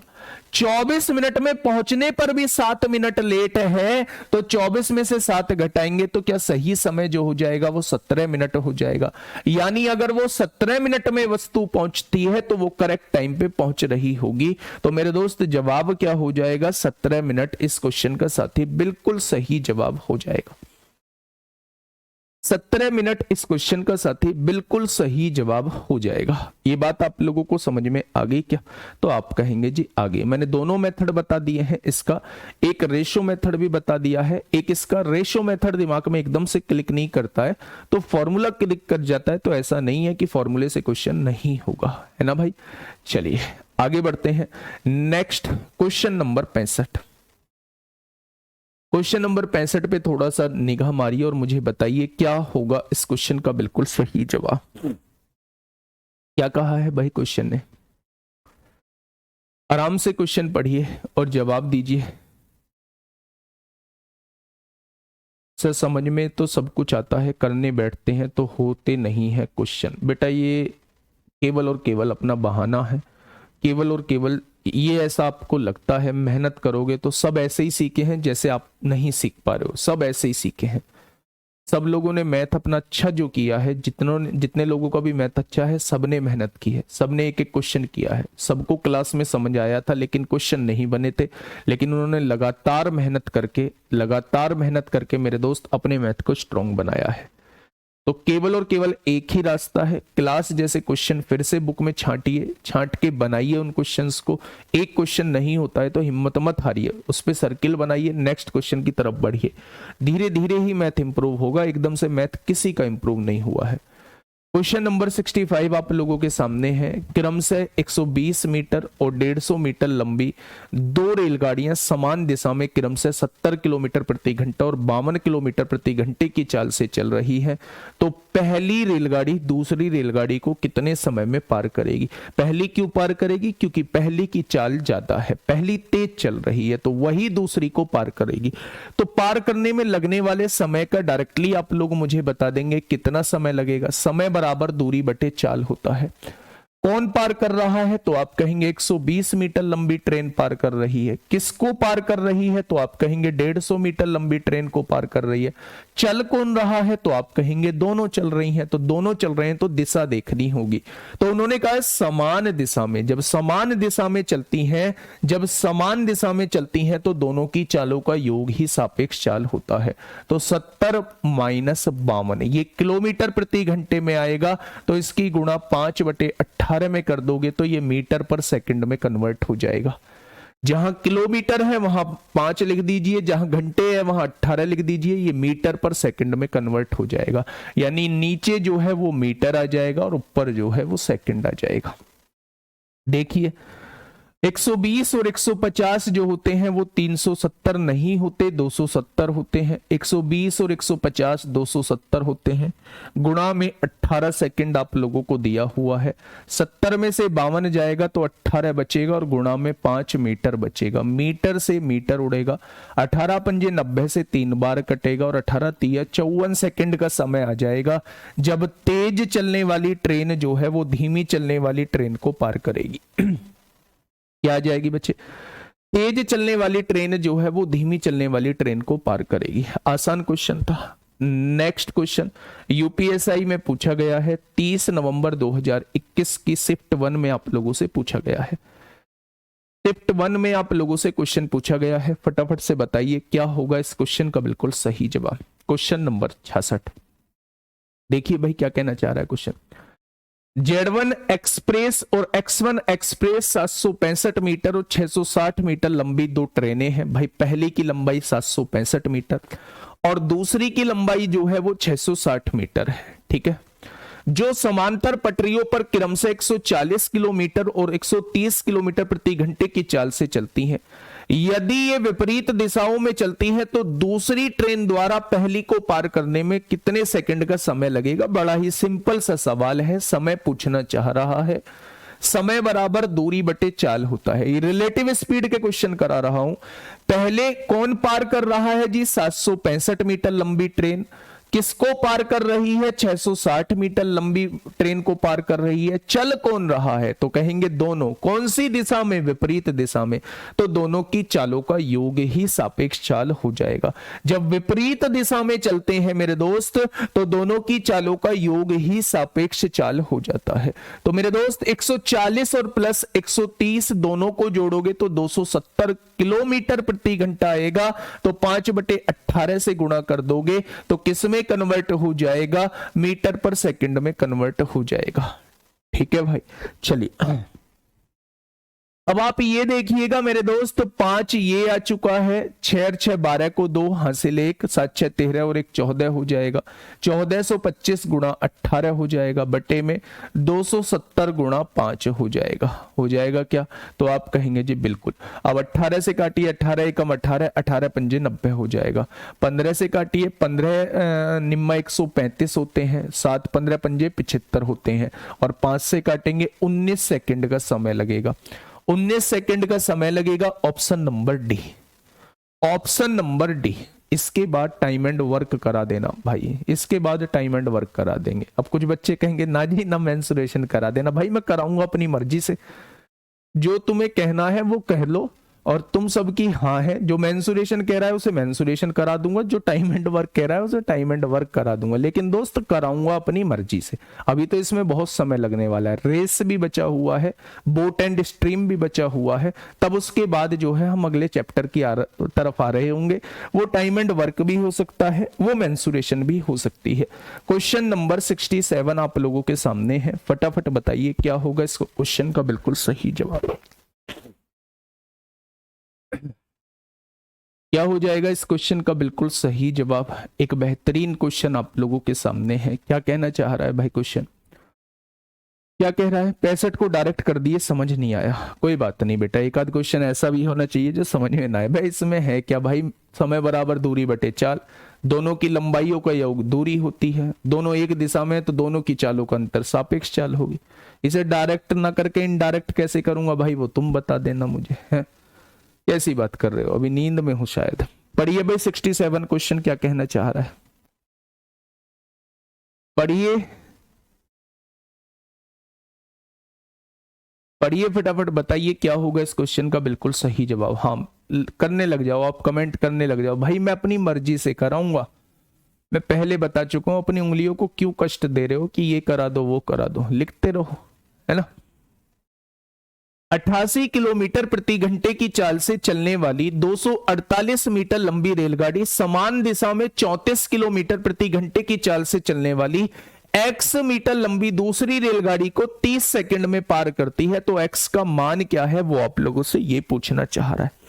24 मिनट में पहुंचने पर भी 7 मिनट लेट है तो 24 में से 7 घटाएंगे तो क्या सही समय जो हो जाएगा वो 17 मिनट हो जाएगा। यानी अगर वो 17 मिनट में वस्तु पहुंचती है तो वो करेक्ट टाइम पे पहुंच रही होगी। तो मेरे दोस्त जवाब क्या हो जाएगा? 17 मिनट इस क्वेश्चन का साथी बिल्कुल सही जवाब हो जाएगा। 17 मिनट इस क्वेश्चन का साथी बिल्कुल सही जवाब हो जाएगा। ये बात आप लोगों को समझ में आ गई क्या? तो आप कहेंगे जी आगे। मैंने दोनों मेथड बता दिए हैं, इसका एक रेशो मेथड भी बता दिया है। एक इसका रेशो मेथड दिमाग में एकदम से क्लिक नहीं करता है तो फॉर्मूला क्लिक कर जाता है, तो ऐसा नहीं है कि फॉर्मूले से क्वेश्चन नहीं होगा, है ना भाई। चलिए आगे बढ़ते हैं। Next question number 65। Question number 65 पे थोड़ा सा निगाह मारिए और मुझे बताइए क्या होगा इस क्वेश्चन का बिल्कुल सही जवाब। क्या कहा है भाई क्वेश्चन ने? आराम से क्वेश्चन पढ़िए और जवाब दीजिए। सर समझ में तो सब कुछ आता है, करने बैठते हैं तो होते नहीं है क्वेश्चन। बेटा ये केवल और केवल अपना बहाना है, केवल और केवल ये ऐसा आपको लगता है। मेहनत करोगे तो सब ऐसे ही सीखे हैं जैसे आप नहीं सीख पा रहे हो, सब ऐसे ही सीखे हैं। सब लोगों ने मैथ अपना अच्छा जो किया है, जितने लोगों का भी मैथ अच्छा है, सबने मेहनत की है, सबने एक एक क्वेश्चन किया है, सबको क्लास में समझ आया था लेकिन क्वेश्चन नहीं बने थे। लेकिन उन्होंने लगातार मेहनत करके मेरे दोस्त अपने मैथ को स्ट्रांग बनाया है। तो केवल और केवल एक ही रास्ता है, क्लास जैसे क्वेश्चन फिर से बुक में छांटिए, छांट के बनाइए उन क्वेश्चंस को। एक क्वेश्चन नहीं होता है तो हिम्मत मत हारिए, उस पर सर्किल बनाइए, नेक्स्ट क्वेश्चन की तरफ बढ़िए। धीरे धीरे ही मैथ इंप्रूव होगा, एकदम से मैथ किसी का इंप्रूव नहीं हुआ है। क्वेश्चन नंबर 65 आप लोगों के सामने है। क्रमशः 120 मीटर और 150 मीटर लंबी दो रेलगाड़ियां समान दिशा में क्रमशः 70 किलोमीटर प्रति घंटा और 52 किलोमीटर प्रति घंटे की चाल से चल रही है। तो पहली रेलगाड़ी दूसरी रेलगाड़ी को कितने समय में पार करेगी? पहली क्यों पार करेगी? क्योंकि पहली की चाल ज्यादा है, पहली तेज चल रही है, तो वही दूसरी को पार करेगी। तो पार करने में लगने वाले समय का डायरेक्टली आप लोग मुझे बता देंगे कितना समय लगेगा। समय बराबर दूरी बटे चाल होता है। कौन पार कर रहा है? तो आप कहेंगे 120 मीटर लंबी ट्रेन पार कर रही है। किसको पार कर रही है? तो आप कहेंगे 150 मीटर लंबी ट्रेन को पार कर रही है। चल कौन रहा है? तो आप कहेंगे दोनों चल रही हैं। तो दोनों चल रहे हैं तो दिशा देखनी होगी। तो उन्होंने कहा समान दिशा में, जब समान दिशा में चलती हैं, जब समान दिशा में चलती हैं तो दोनों की चालों का योग ही सापेक्ष चाल होता है। तो 70 माइनस 52 ये किलोमीटर प्रति घंटे में आएगा, तो इसकी गुणा 5/18 में कर दोगे तो ये मीटर पर सेकंड में कन्वर्ट हो जाएगा। जहां किलोमीटर है वहां 5 लिख दीजिए, जहां घंटे है वहां 18 लिख दीजिए, ये मीटर पर सेकंड में कन्वर्ट हो जाएगा। यानी नीचे जो है वो मीटर आ जाएगा और ऊपर जो है वो सेकंड आ जाएगा। देखिए 120 और 150 जो होते हैं वो 370 नहीं होते, 270 होते हैं। 120 और 150 270 होते हैं। गुणा में 18 सेकंड आप लोगों को दिया हुआ है। 70 में से 52 जाएगा तो 18 बचेगा और गुणा में 5 मीटर बचेगा। मीटर से मीटर उड़ेगा। 18 पंजे 90 से 3 बार कटेगा और 18 तिया 54 सेकंड का समय आ जाएगा जब तेज चलने वाली ट्रेन जो है वो धीमी चलने वाली ट्रेन को पार करेगी। क्या आ जाएगी बच्चे? तेज चलने वाली ट्रेन जो है वो धीमी चलने वाली ट्रेन को पार करेगी। आसान क्वेश्चन था। नेक्स्ट क्वेश्चन यूपीएसआई में पूछा गया है, 30 नवंबर 2021 की शिफ्ट 1 में आप लोगों से पूछा गया है। शिफ्ट 1 में आप लोगों से क्वेश्चन पूछा गया है, फटाफट से बताइए क्या होगा इस क्वेश्चन का बिल्कुल सही जवाब। Question number 66। देखिए भाई क्या कहना चाह रहा है क्वेश्चन। Z1 एक्सप्रेस और X1 एक्सप्रेस 765 मीटर और 660 मीटर लंबी दो ट्रेनें हैं। भाई पहली की लंबाई 765 मीटर और दूसरी की लंबाई जो है वो 660 मीटर है। ठीक है, जो समांतर पटरियों पर क्रमशः 140 किलोमीटर और 130 किलोमीटर प्रति घंटे की चाल से चलती हैं। यदि ये विपरीत दिशाओं में चलती है तो दूसरी ट्रेन द्वारा पहली को पार करने में कितने सेकंड का समय लगेगा? बड़ा ही सिंपल सा सवाल है, समय पूछना चाह रहा है। समय बराबर दूरी बटे चाल होता है। ये रिलेटिव स्पीड के क्वेश्चन करा रहा हूं। पहले कौन पार कर रहा है जी? 765 मीटर लंबी ट्रेन किसको पार कर रही है? 660 मीटर लंबी ट्रेन को पार कर रही है। चल कौन रहा है? तो कहेंगे दोनों। कौन सी दिशा में? विपरीत दिशा में। तो दोनों की चालों का योग ही सापेक्ष चाल हो जाएगा। जब विपरीत दिशा में चलते हैं मेरे दोस्त तो दोनों की चालों का योग ही सापेक्ष चाल हो जाता है। तो मेरे दोस्त 140 और प्लस 130 दोनों को जोड़ोगे तो 270 किलोमीटर प्रति घंटा आएगा। तो 5/18 से गुणा कर दोगे तो किसमें कन्वर्ट हो जाएगा? मीटर पर सेकंड में कन्वर्ट हो जाएगा। ठीक है भाई, चलिए अब आप ये देखिएगा मेरे दोस्त, 5 ये आ चुका है, 6 और 6 12 को 2 हासिल 1, 7 6 13 और 1 14 हो जाएगा। 1425 गुणा 18 हो जाएगा, बटे में 270 गुणा 5 हो जाएगा। हो जाएगा क्या? तो आप कहेंगे जी बिल्कुल। अब 18 से काटिए, 18 एकम 18, 18 पंजे 90 हो जाएगा। 15 से काटिए, 15 निम्मा 135 होते हैं, 7 15 पंजे 75 होते हैं, और 5 से काटेंगे 19 सेकंड का समय लगेगा। 19 सेकंड का समय लगेगा। Option number D, option number D. इसके बाद टाइम एंड वर्क करा देना भाई, इसके बाद टाइम एंड वर्क करा देंगे। अब कुछ बच्चे कहेंगे ना जी ना मेंसुरेशन करा देना, भाई मैं कराऊंगा अपनी मर्जी से, जो तुम्हें कहना है वो कह लो, और तुम सबकी हाँ है। जो मेंसुरेशन कह रहा है उसे मेंसुरेशन करा दूंगा, जो टाइम एंड वर्क कह रहा है उसे टाइम एंड वर्क करा दूंगा, लेकिन दोस्त कराऊंगा अपनी मर्जी से। अभी तो इसमें बहुत समय लगने वाला है, रेस भी बचा हुआ है, बोट एंड स्ट्रीम भी बचा हुआ है, तब उसके बाद जो है हम अगले चैप्टर की तरफ आ रहे होंगे। वो टाइम एंड वर्क भी हो सकता है, वो मेंसुरेशन भी हो सकती है। क्वेश्चन नंबर 67 आप लोगों के सामने है, फटाफट बताइए क्या होगा इस क्वेश्चन का बिल्कुल सही जवाब। क्या हो जाएगा इस क्वेश्चन का बिल्कुल सही जवाब? एक बेहतरीन क्वेश्चन आप लोगों के सामने है। क्या कहना चाह रहा है भाई क्वेश्चन? क्या कह रहा है? 65 को डायरेक्ट कर दिए, समझ नहीं आया, कोई बात नहीं बेटा, एक आध क्वेश्चन ऐसा भी होना चाहिए जो समझ में ना आए। भाई इसमें है क्या भाई? समय बराबर दूरी बटे चाल, दोनों की लंबाइयों का योग दूरी होती है, दोनों एक दिशा में तो दोनों की चालों का अंतर सापेक्ष चाल होगी। इसे डायरेक्ट ना करके इनडायरेक्ट कैसे करूंगा भाई, वो तुम बता देना मुझे, है कैसी बात कर रहे हो? अभी नींद में हो शायद। पढ़िए भाई 67 क्वेश्चन क्या कहना चाह रहा है, पढ़िए पढ़िए फटाफट बताइए क्या होगा इस क्वेश्चन का बिल्कुल सही जवाब। हाँ करने लग जाओ आप, कमेंट करने लग जाओ भाई, मैं अपनी मर्जी से कराऊंगा। मैं पहले बता चुका हूं, अपनी उंगलियों को क्यों कष्ट दे रहे हो कि ये करा दो वो करा दो, लिखते रहो, है ना। 88 किलोमीटर प्रति घंटे की चाल से चलने वाली 248 मीटर लंबी रेलगाड़ी समान दिशा में 34 किलोमीटर प्रति घंटे की चाल से चलने वाली x मीटर लंबी दूसरी रेलगाड़ी को 30 सेकंड में पार करती है। तो x का मान क्या है वो आप लोगों से ये पूछना चाह रहा है।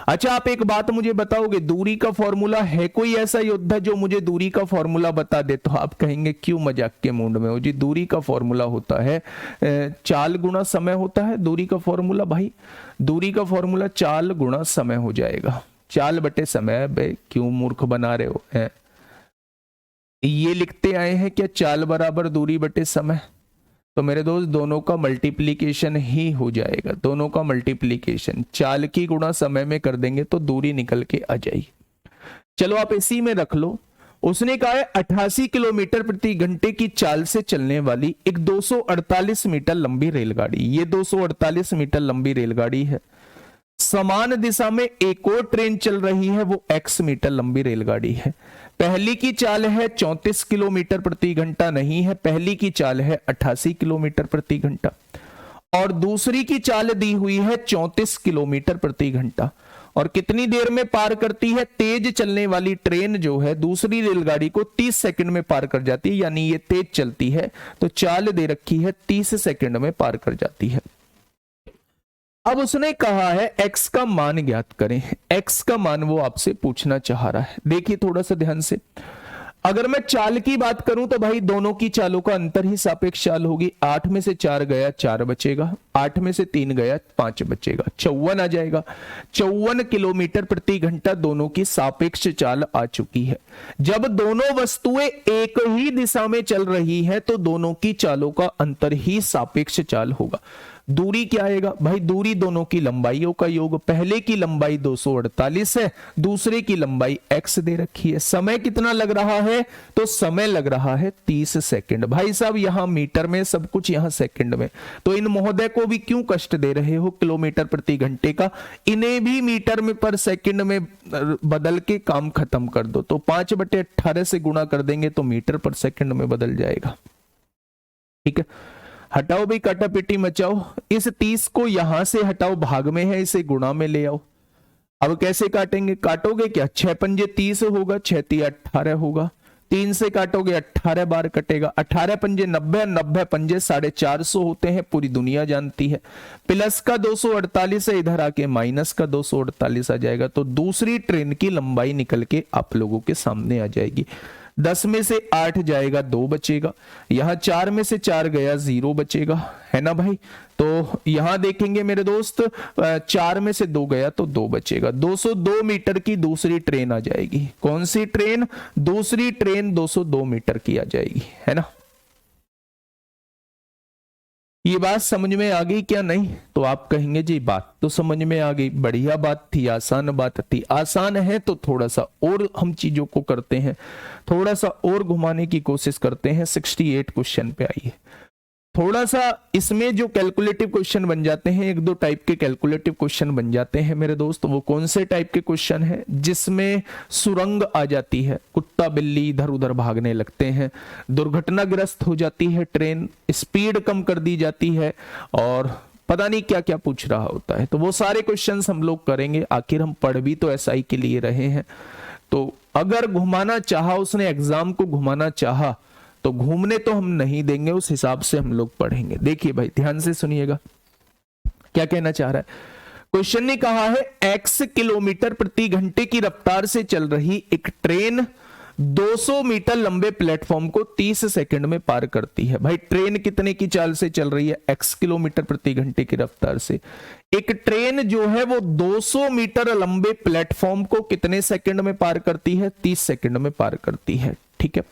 अच्छा आप एक बात मुझे बताओगे, दूरी का फॉर्मूला है कोई ऐसा योद्धा जो मुझे दूरी का फॉर्मूला बता दे? तो आप कहेंगे क्यों मजाक के मूड में हो जी, दूरी का फॉर्मूला होता है चाल गुणा समय होता है दूरी का फॉर्मूला। भाई दूरी का फॉर्मूला चाल गुणा समय हो जाएगा, चाल बटे समय। भाई क्यों मूर्ख बना रहे हो है? ये लिखते आए हैं क्या चाल बराबर दूरी बटे समय? तो मेरे दोस्त दोनों का मल्टीप्लीकेशन ही हो जाएगा, दोनों का मल्टीप्लीकेशन, चाल की गुणा समय में कर देंगे तो दूरी निकल के आ जाएगी। चलो आप इसी में रख लो। उसने कहा है 88 किलोमीटर प्रति घंटे की चाल से चलने वाली एक 248 मीटर लंबी रेलगाड़ी, ये 248 मीटर लंबी रेलगाड़ी है, समान दिशा में एक और ट्रेन चल रही है, वो x मीटर लंबी रेलगाड़ी है। पहली की चाल है 34 किलोमीटर प्रति घंटा, नहीं है, पहली की चाल है 88 किलोमीटर प्रति घंटा, और दूसरी की चाल दी हुई है 34 किलोमीटर प्रति घंटा। और कितनी देर में पार करती है? तेज चलने वाली ट्रेन जो है दूसरी रेलगाड़ी को 30 सेकंड में पार कर जाती है, यानी ये तेज चलती है तो चाल दे रखी है 30 सेकंड में पार कर जाती है। अब उसने कहा है x का मान ज्ञात करें, x का मान वो आपसे पूछना चाह रहा है। देखिए थोड़ा सा ध्यान से, अगर मैं चाल की बात करूं तो भाई दोनों की चालों का अंतर ही सापेक्ष चाल होगी। 8 में से 4 गया 4 बचेगा, 8 में से 3 गया 5 बचेगा, 54 आ जाएगा। 54 किलोमीटर प्रति घंटा दोनों की सापेक्ष चाल आ चुकी है। जब दोनों वस्तुएं एक ही दिशा में चल रही है तो दोनों की चालों का अंतर ही सापेक्ष चाल होगा। दूरी क्या आएगा भाई? दूरी दोनों की लंबाइयों का योग, पहले की लंबाई 248 है, दूसरे की लंबाई x दे रखी है। समय कितना लग रहा है? तो समय लग रहा है 30 सेकंड। भाई साहब यहां मीटर में सब कुछ, यहां सेकंड में, तो इन महोदय को भी क्यों कष्ट दे रहे हो किलोमीटर प्रति घंटे का? इन्हें भी मीटर में पर सेकंड में बदल के काम खत्म कर दो। तो 5/18 से गुणा कर देंगे तो मीटर पर सेकंड में बदल जाएगा। ठीक है, हटाओ भाई, काटापीटी मचाओ। इस 30 को यहां से हटाओ, भाग में है, इसे गुणा में ले आओ। अब कैसे काटेंगे? काटोगे क्या? 6 पंजे 30 होगा, 6 3 18 होगा, 3 से काटोगे 18 बार कटेगा, 18 पंजे 90, 90 पंजे 450 होते हैं, पूरी दुनिया जानती है। प्लस का 248 है, इधर आके माइनस का 248 आ जाएगा। तो दूसरी ट्रेन की लंबाई निकल के आप लोगों के सामने आ जाएगी। 10 में से 8 जाएगा, 2 बचेगा। यहां 4 में से 4 गया, 0 बचेगा, है ना भाई। तो यहां देखेंगे मेरे दोस्त, 4 में से 2 गया तो 2 बचेगा। 202 मीटर की दूसरी ट्रेन आ जाएगी। कौन सी ट्रेन? दूसरी ट्रेन 202 मीटर की आ जाएगी, है ना। ये बात समझ में आ गई क्या? नहीं तो आप कहेंगे जी बात तो समझ में आ गई, बढ़िया बात थी, आसान बात थी। आसान है तो थोड़ा सा और हम चीजों को करते हैं, थोड़ा सा और घुमाने की कोशिश करते हैं। 68 क्वेश्चन पे आइए। थोड़ा सा इसमें जो कैलकुलेटिव क्वेश्चन बन जाते हैं, 1-2 टाइप के कैलकुलेटिव क्वेश्चन बन जाते हैं मेरे दोस्त। वो कौन से टाइप के क्वेश्चन हैं? जिसमें सुरंग आ जाती है, कुत्ता बिल्ली इधर उधर भागने लगते हैं, दुर्घटनाग्रस्त हो जाती है ट्रेन, स्पीड कम कर दी जाती है, और पता नहीं क्या क्या पूछ रहा होता है। तो वो सारे क्वेश्चंस हम लोग करेंगे। आखिर हम पढ़ भी तो एसआई के लिए रहे हैं। तो अगर घुमाना चाहा उसने, एग्जाम को घुमाना चाहा, तो घूमने तो हम नहीं देंगे, उस हिसाब से हम लोग पढ़ेंगे। देखिए भाई ध्यान से सुनिएगा क्या कहना चाह रहा है। क्वेश्चन ने कहा है x किलोमीटर प्रति घंटे की रफ्तार से चल रही एक ट्रेन 200 मीटर लंबे प्लेटफॉर्म को 30 सेकंड में पार करती है। भाई ट्रेन कितने की चाल से चल रही है? x किलोमीटर प्रति घंटे की रफ्तार से एक ट्रेन जो है वो 200 मीटर लंबे प्लेटफॉर्म को कितने सेकंड में पार करती है? 30 सेकंड में पार करती है। ठीक है।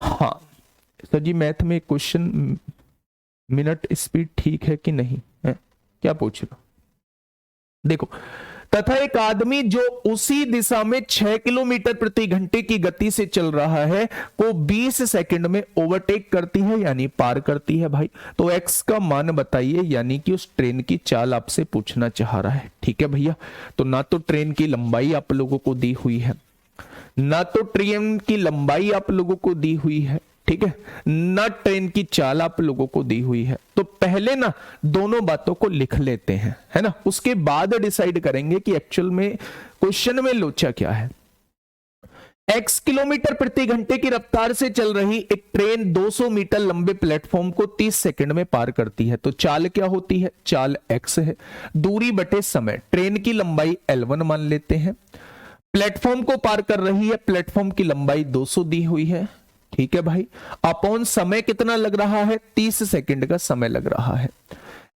हाँ सर जी, मैथ में क्वेश्चन मिनट स्पीड ठीक है कि नहीं है, क्या पूछ रहा? देखो, तथा एक आदमी जो उसी दिशा में 6 किलोमीटर प्रति घंटे की गति से चल रहा है को 20 सेकंड में ओवरटेक करती है, यानी पार करती है। भाई तो x का मान बताइए, यानी कि उस ट्रेन की चाल आपसे पूछना चाह रहा है। ठीक है भैया। तो ना तो ट्रेन की लंबाई आप लोगों को दी हुई है, ना तो ट्रेन की लंबाई आप लोगों को दी हुई है, ठीक है, ना ट्रेन की चाल आप लोगों को दी हुई है। तो पहले ना दोनों बातों को लिख लेते हैं, है ना, उसके बाद डिसाइड करेंगे कि एक्चुअल में क्वेश्चन में लोचा क्या है। x किलोमीटर प्रति घंटे की रफ्तार से चल रही एक ट्रेन 200 मीटर लंबे प्लेटफॉर्म को 30 सेकंड में पार करती है। तो चाल क्या होती है? चाल x है, दूरी बटे समय, ट्रेन की लंबाई L1 मान लेते हैं, प्लेटफॉर्म को पार कर रही है, प्लेटफॉर्म की लंबाई 200 दी हुई है। ठीक है भाई। अपॉन समय कितना लग रहा है? 30 सेकंड का समय लग रहा है।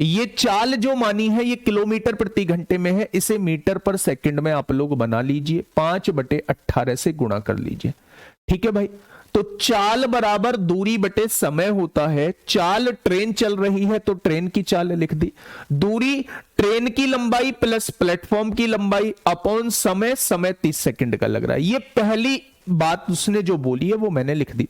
ये चाल जो मानी है ये किलोमीटर प्रति घंटे में है, इसे मीटर पर सेकंड में आप लोग बना लीजिए, 5/18 से गुणा कर लीजिए। ठीक है भाई। तो चाल बराबर दूरी बटे समय होता है। चाल ट्रेन चल रही है तो ट्रेन की चाल लिख दी, दूरी ट्रेन की लंबाई प्लस प्लेटफॉर्म की लंबाई अपॉन समय, समय 30 सेकंड का लग रहा है। ये पहली बात उसने जो बोली है वो मैंने लिख दी।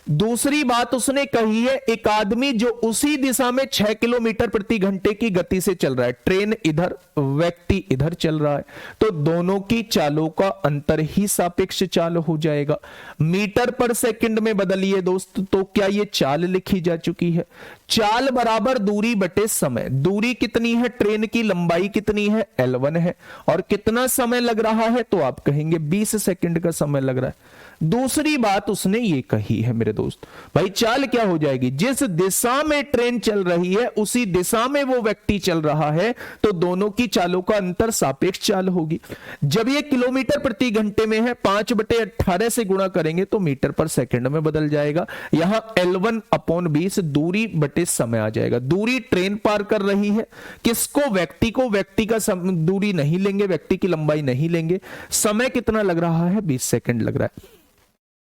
दूसरी बात उसने कही है एक आदमी जो उसी दिशा में 6 किलोमीटर प्रति घंटे की गति से चल रहा है, ट्रेन इधर व्यक्ति इधर चल रहा है, तो दोनों की चालों का अंतर ही सापेक्ष चाल हो जाएगा। मीटर पर सेकंड में बदलिए दोस्त, तो क्या ये चाल लिखी जा चुकी है? चाल बराबर दूरी बटे समय, दूरी कितनी है? ट्रेन की लंबाई कितनी है? L1 है, और कितना समय लग रहा है? तो आप कहेंगे 20 सेकंड का समय लग रहा है। दूसरी बात उसने ये कही है मेरे दोस्त, भाई चाल क्या हो जाएगी? जिस दिशा में ट्रेन चल रही है उसी दिशा में वो व्यक्ति चल रहा है, तो दोनों की चालों का अंतर सापेक्ष चाल होगी। जब ये किलोमीटर प्रति घंटे में है, 5/18 से गुणा करेंगे तो मीटर पर सेकंड में बदल जाएगा। यहां L1 अपॉन 20 दूरी बटे समय आ जाएगा। दूरी ट्रेन पार कर रही है, किसको? व्यक्ति को। व्यक्ति का दूरी नहीं लेंगे, व्यक्ति की लंबाई नहीं लेंगे। समय कितना लग रहा है? 20 सेकंड लग रहा है।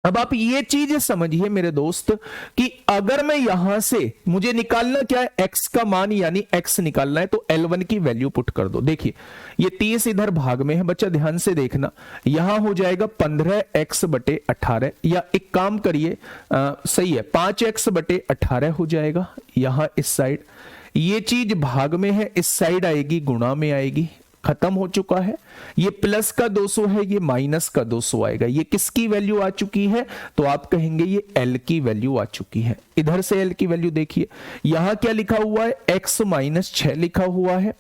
अब आप ये चीज समझिए मेरे दोस्त कि अगर मैं यहां से, मुझे निकालना क्या है? x का मान, यानी x निकालना है, तो L1 की वैल्यू पुट कर दो। देखिए ये 30 इधर भाग में है, बच्चा ध्यान से देखना, यहां हो जाएगा 15x/18, या एक काम करिए, सही है, 5x/18 हो जाएगा। यहां इस साइड ये चीज भाग में है, इस साइड आएगी गुणा में आएगी, खत्म हो चुका है। ये प्लस का 200 है, ये माइनस का 200 आएगा। ये किसकी वैल्यू आ चुकी है? तो आप कहेंगे ये एल की वैल्यू आ चुकी है। इधर से एल की वैल्यू देखिए, यहां क्या लिखा हुआ है? x माइनस 6 लिखा हुआ है,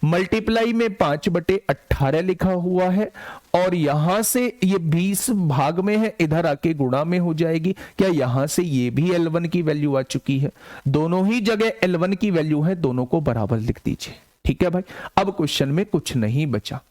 मल्टीप्लाई में 5/18 लिखा हुआ है, और यहां से ये 20 भाग में है, इधर आके गुणा में हो जाएगी। क्या यहां से ये भी L1 की वैल्यू आ चुकी है? दोनों ही जगह L1 की वैल्यू है, दोनों को बराबर लिख दीजिए। ठीक है भाई, अब क्वेश्चन में कुछ नहीं बचा।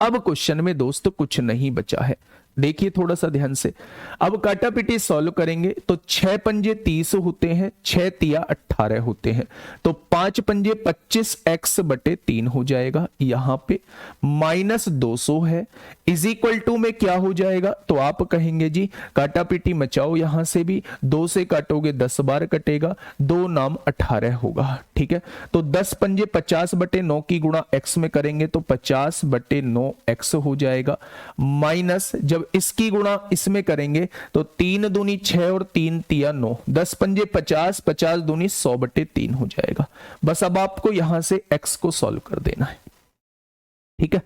अब क्वेश्चन में दोस्त कुछ नहीं बचा है। देखिए थोड़ा सा ध्यान से, अब काटापीटी सॉल्व करेंगे तो 6 पंजे 30 होते हैं, 6 तिया 18 होते हैं, तो 5 पंजे 25x/3 हो जाएगा। यहां पे -200 है, इज इक्वल टू में क्या हो जाएगा? तो आप कहेंगे जी काटापीटी मचाओ, यहां से भी 2 से काटोगे 10 बार कटेगा, 2 नाम 18 होगा। ठीक है, तो 10 पंजे 50/9 की गुणा x में करेंगे तो 50/9x हो जाएगा, माइनस जब इसकी गुणा इसमें करेंगे तो 3 दूनी 6 और 3 तिया 9, 10 पंजे 50, 50 दूनी 100/3 हो जाएगा। बस अब आपको यहां से x को सॉल्व कर देना है। ठीक है,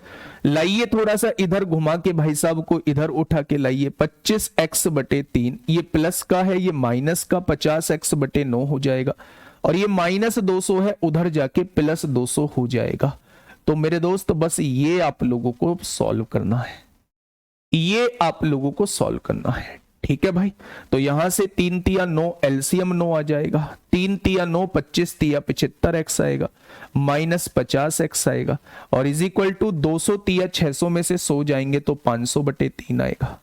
लाइए थोड़ा सा इधर घुमा के भाई साहब को इधर उठा के लाइए। 25x/3, ये प्लस का है, ये माइनस का 50x/9 हो जाएगा, और ये -200 है, उधर जाके +200 हो जाएगा। तो मेरे दोस्त बस ये आप लोगों को सॉल्व करना है, ये आप लोगों को सॉल्व करना है। ठीक है भाई, तो यहां से 3 तिया 9, एलसीएम 9 आ जाएगा। 3 तिया 9, 25 तिया 75x आएगा, -50x आएगा, और इज इक्वल टू 200 तिया 600 में से 100 जाएंगे तो 500/3 आएगा।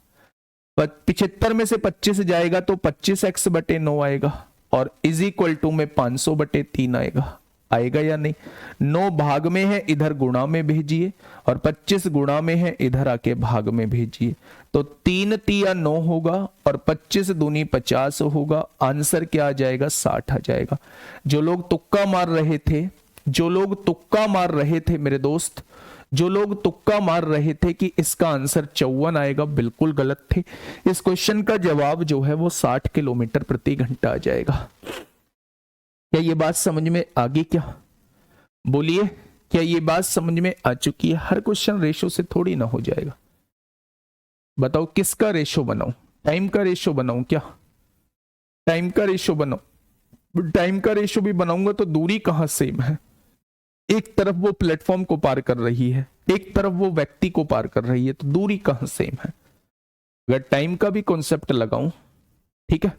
75 में से 25 जाएगा तो 25x/9 आएगा, और इज इक्वल टू में 500/3 आएगा। आएगा या नहीं? 9 भाग में है, इधर गुणा में भेजिए, और 25 गुणा में है, इधर आके भाग में भेजिए। तो 3 तिया 9 होगा, और 25 दूनी 50 होगा। आंसर क्या आ जाएगा? 60 आ जाएगा। जो लोग तुक्का मार रहे थे, जो लोग तुक्का मार रहे थे मेरे दोस्त, जो लोग तुक्का मार रहे थे कि इसका आंसर 54 आएगा, बिल्कुल गलत थे। इस क्वेश्चन का जवाब जो है वो 60 किलोमीटर प्रति घंटा आ जाएगा। क्या ये बात समझ में आ गई? क्या बोलिए, क्या ये बात समझ में आ चुकी है? हर क्वेश्चन रेशो से थोड़ी ना हो जाएगा। बताओ किसका रेशो बनाऊं? टाइम का रेशो बनाऊं क्या? टाइम का रेशो बनाऊं? टाइम का रेशो भी बनाऊंगा तो दूरी कहां सेम है? एक तरफ वो प्लेटफॉर्म को पार कर रही है, एक तरफ वो व्यक्ति को पार कर रही है, तो दूरी कहां सेम है? अगर टाइम का भी कॉन्सेप्ट लगाऊं, ठीक है,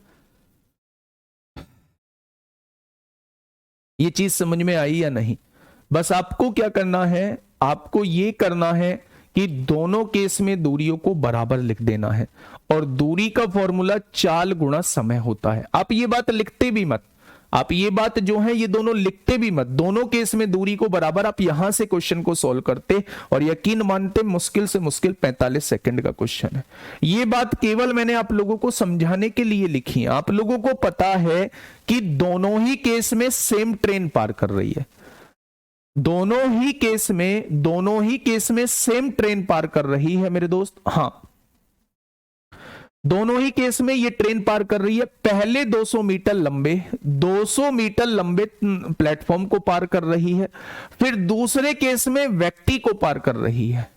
ये चीज समझ में आई या नहीं? बस आपको क्या करना है, आपको ये करना है कि दोनों केस में दूरियों को बराबर लिख देना है, और दूरी का फॉर्मूला चाल गुणा समय होता है। आप ये बात लिखते भी मत, आप ये बात जो है ये दोनों लिखते भी मत। दोनों केस में दूरी को बराबर, आप यहां से क्वेश्चन को सॉल्व करते और यकीन मानते मुश्किल से मुश्किल 45 सेकंड का क्वेश्चन है। ये बात केवल मैंने आप लोगों को समझाने के लिए लिखी है। आप लोगों को पता है कि दोनों ही केस में सेम ट्रेन पार कर रही है, दोनों ही केस में सेम ट्रेन पार कर रही है मेरे दोस्त। हां, दोनों ही केस में ये ट्रेन पार कर रही है। पहले 200 मीटर लंबे प्लेटफॉर्म को पार कर रही है, फिर दूसरे केस में व्यक्ति को पार कर रही है।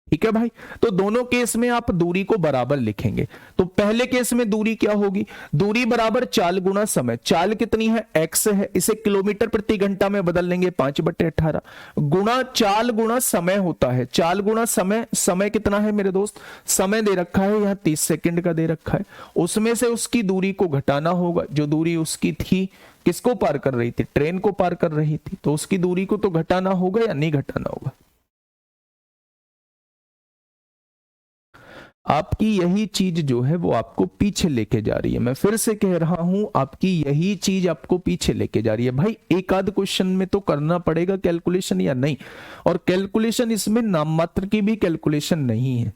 ठीक है भाई, तो दोनों केस में आप दूरी को बराबर लिखेंगे। तो पहले केस में दूरी क्या होगी? दूरी बराबर चाल गुणा समय। चाल कितनी है? x है, इसे किलोमीटर प्रति घंटा में बदल लेंगे 5/18, गुणा चाल गुणा समय होता है। चाल गुणा समय, समय कितना है मेरे दोस्त? समय दे रखा है यहां 30 सेकंड का दे रखा है, उसमें से उसकी दूरी को घटाना होगा। जो दूरी उसकी थी, किसको पार कर रही थी? ट्रेन को पार कर रही थी, तो उसकी दूरी को तो घटाना होगा या नहीं घटाना होगा? आपकी यही चीज जो है वो आपको पीछे लेके जा रही है। मैं फिर से कह रहा हूं, आपकी यही चीज आपको पीछे लेके जा रही है। भाई एक आध क्वेश्चन में तो करना पड़ेगा कैलकुलेशन या नहीं, और कैलकुलेशन इसमें नाम मात्र की भी कैलकुलेशन नहीं है।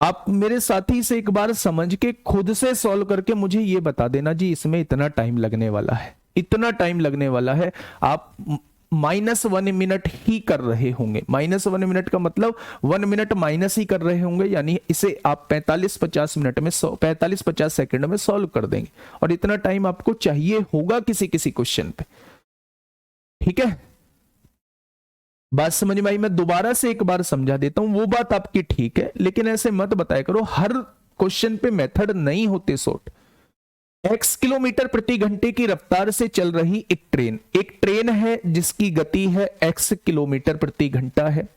आप मेरे साथी से एक बार समझ के खुद से सॉल्व करके मुझे ये बता देना जी इसमें इतना टाइम लगने वाला है, इतना टाइम लगने वाला है। आप -1 मिनट ही कर रहे होंगे। -1 मिनट का मतलब 1 मिनट माइनस ही कर रहे होंगे, यानी इसे आप 45-50 मिनट में 45-50 सेकंड में सॉल्व कर देंगे, और इतना टाइम आपको चाहिए होगा किसी किसी क्वेश्चन पे। ठीक है, बात समझ में आई? मैं दोबारा से एक बार समझा देता हूं, वो बात आपकी ठीक है, लेकिन ऐसे मत बताया करो हर क्वेश्चन पे मेथड नहीं होते शॉर्ट। x किलोमीटर प्रति घंटे की रफ्तार से चल रही एक ट्रेन है जिसकी गति है x किलोमीटर प्रति घंटा है।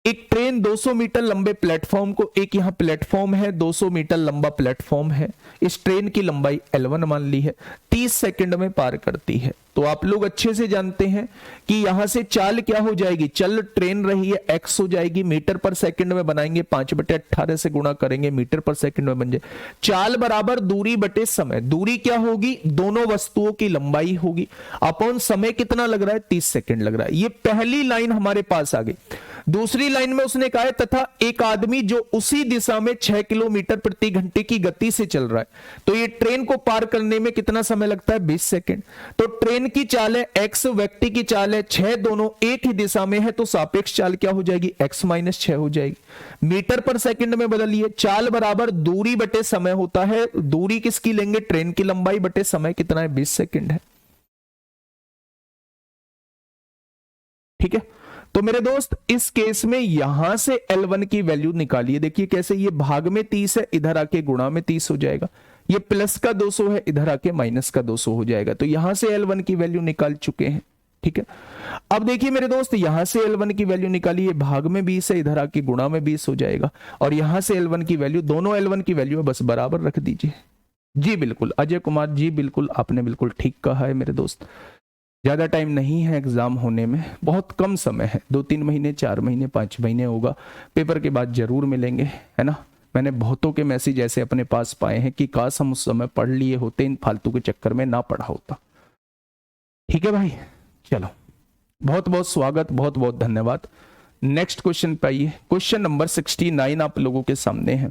एक ट्रेन 200 मीटर लंबे प्लेटफॉर्म को, एक यहां प्लेटफॉर्म है, 200 मीटर लंबा प्लेटफॉर्म है, इस ट्रेन की लंबाई L1 मान ली है, 30 सेकंड में पार करती है। तो आप लोग अच्छे से जानते हैं कि यहां से चाल क्या हो जाएगी, चल ट्रेन रही है x हो जाएगी, मीटर पर सेकंड में बनाएंगे 5/18 से गुणा करेंगे, मीटर पर सेकंड में बन जाए। चाल बराबर दूरी बटे समय, दूरी क्या होगी, दोनों वस्तुओं की लंबाई होगी, अपॉन समय कितना लग रहा है, 30 सेकंड लग रहा है। ये पहली लाइन हमारे पास आ गई। दूसरी लाइन में उसने कहा है तथा एक आदमी जो उसी दिशा में 6 किलोमीटर प्रति घंटे की गति से चल रहा है, तो ये ट्रेन को पार करने में कितना समय लगता है, 20 सेकंड। तो ट्रेन की चाल है x, व्यक्ति की चाल है 6, दोनों एक ही दिशा में है, तो सापेक्ष चाल क्या हो जाएगी, x - 6 हो जाएगी। मीटर पर सेकंड में बदलिए, चाल बराबर दूरी बटे समय होता है, दूरी किसकी लेंगे, ट्रेन की लंबाई बटे समय कितना है, 20 सेकंड है। ठीक है, तो मेरे दोस्त इस केस में यहां से L1 की वैल्यू निकालिए। देखिए कैसे, ये भाग में 30 है, इधर आके गुणा में 30 हो जाएगा, ये प्लस का 200 है, इधर आके माइनस का 200 हो जाएगा। तो यहां से L1 की वैल्यू निकाल चुके हैं। ठीक है, अब देखिए मेरे दोस्त, यहां से L1 की वैल्यू निकाली, ये भाग में 20 है, इधर आके गुणा में 20 हो जाएगा, और यहां से L1 की वैल्यू, दोनों L1 की वैल्यू बस बराबर रख दीजिए। जी बिल्कुल अजय कुमार जी, बिल्कुल आपने बिल्कुल ठीक कहा है मेरे दोस्त। ज्यादा टाइम नहीं है एग्जाम होने में, बहुत कम समय है, 2-3 महीने, 4 महीने, 5 महीने होगा, पेपर के बाद जरूर मिलेंगे, है ना। मैंने बहुतों के मैसेज ऐसे अपने पास पाए हैं कि काश हम उस समय पढ़ लिए होते, इन फालतू के चक्कर में ना पढ़ा होता। ठीक है भाई, चलो बहुत बहुत स्वागत, बहुत बहुत धन्यवाद। नेक्स्ट क्वेश्चन पे आइए। क्वेश्चन नंबर 69 आप लोगों के सामने है।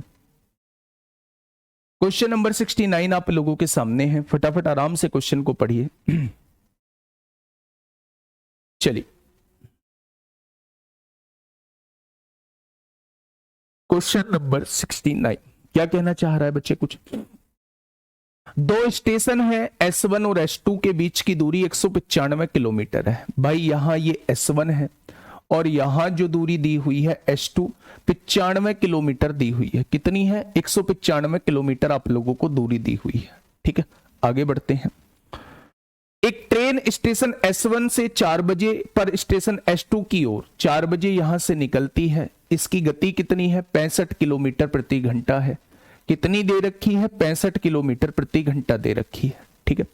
क्वेश्चन नंबर 69 आप लोगों के सामने है, फटाफट आराम से क्वेश्चन को पढ़िए। चलिए, क्वेश्चन नंबर 69 क्या कहना चाह रहा है बच्चे, कुछ दो स्टेशन है S1 और S2 के बीच की दूरी 195 किलोमीटर है। भाई यहां ये S1 है और यहां जो दूरी दी हुई है S2 95 किलोमीटर दी हुई है। कितनी है, 195 किलोमीटर आप लोगों को दूरी दी हुई है। ठीक है, आगे बढ़ते हैं। एक ट्रेन स्टेशन S1 से 4 बजे पर स्टेशन S2 की ओर 4 बजे यहां से निकलती है। इसकी गति कितनी है, 65 किलोमीटर प्रति घंटा है। कितनी दे रखी है, 65 किलोमीटर प्रति घंटा दे रखी है। ठीक है,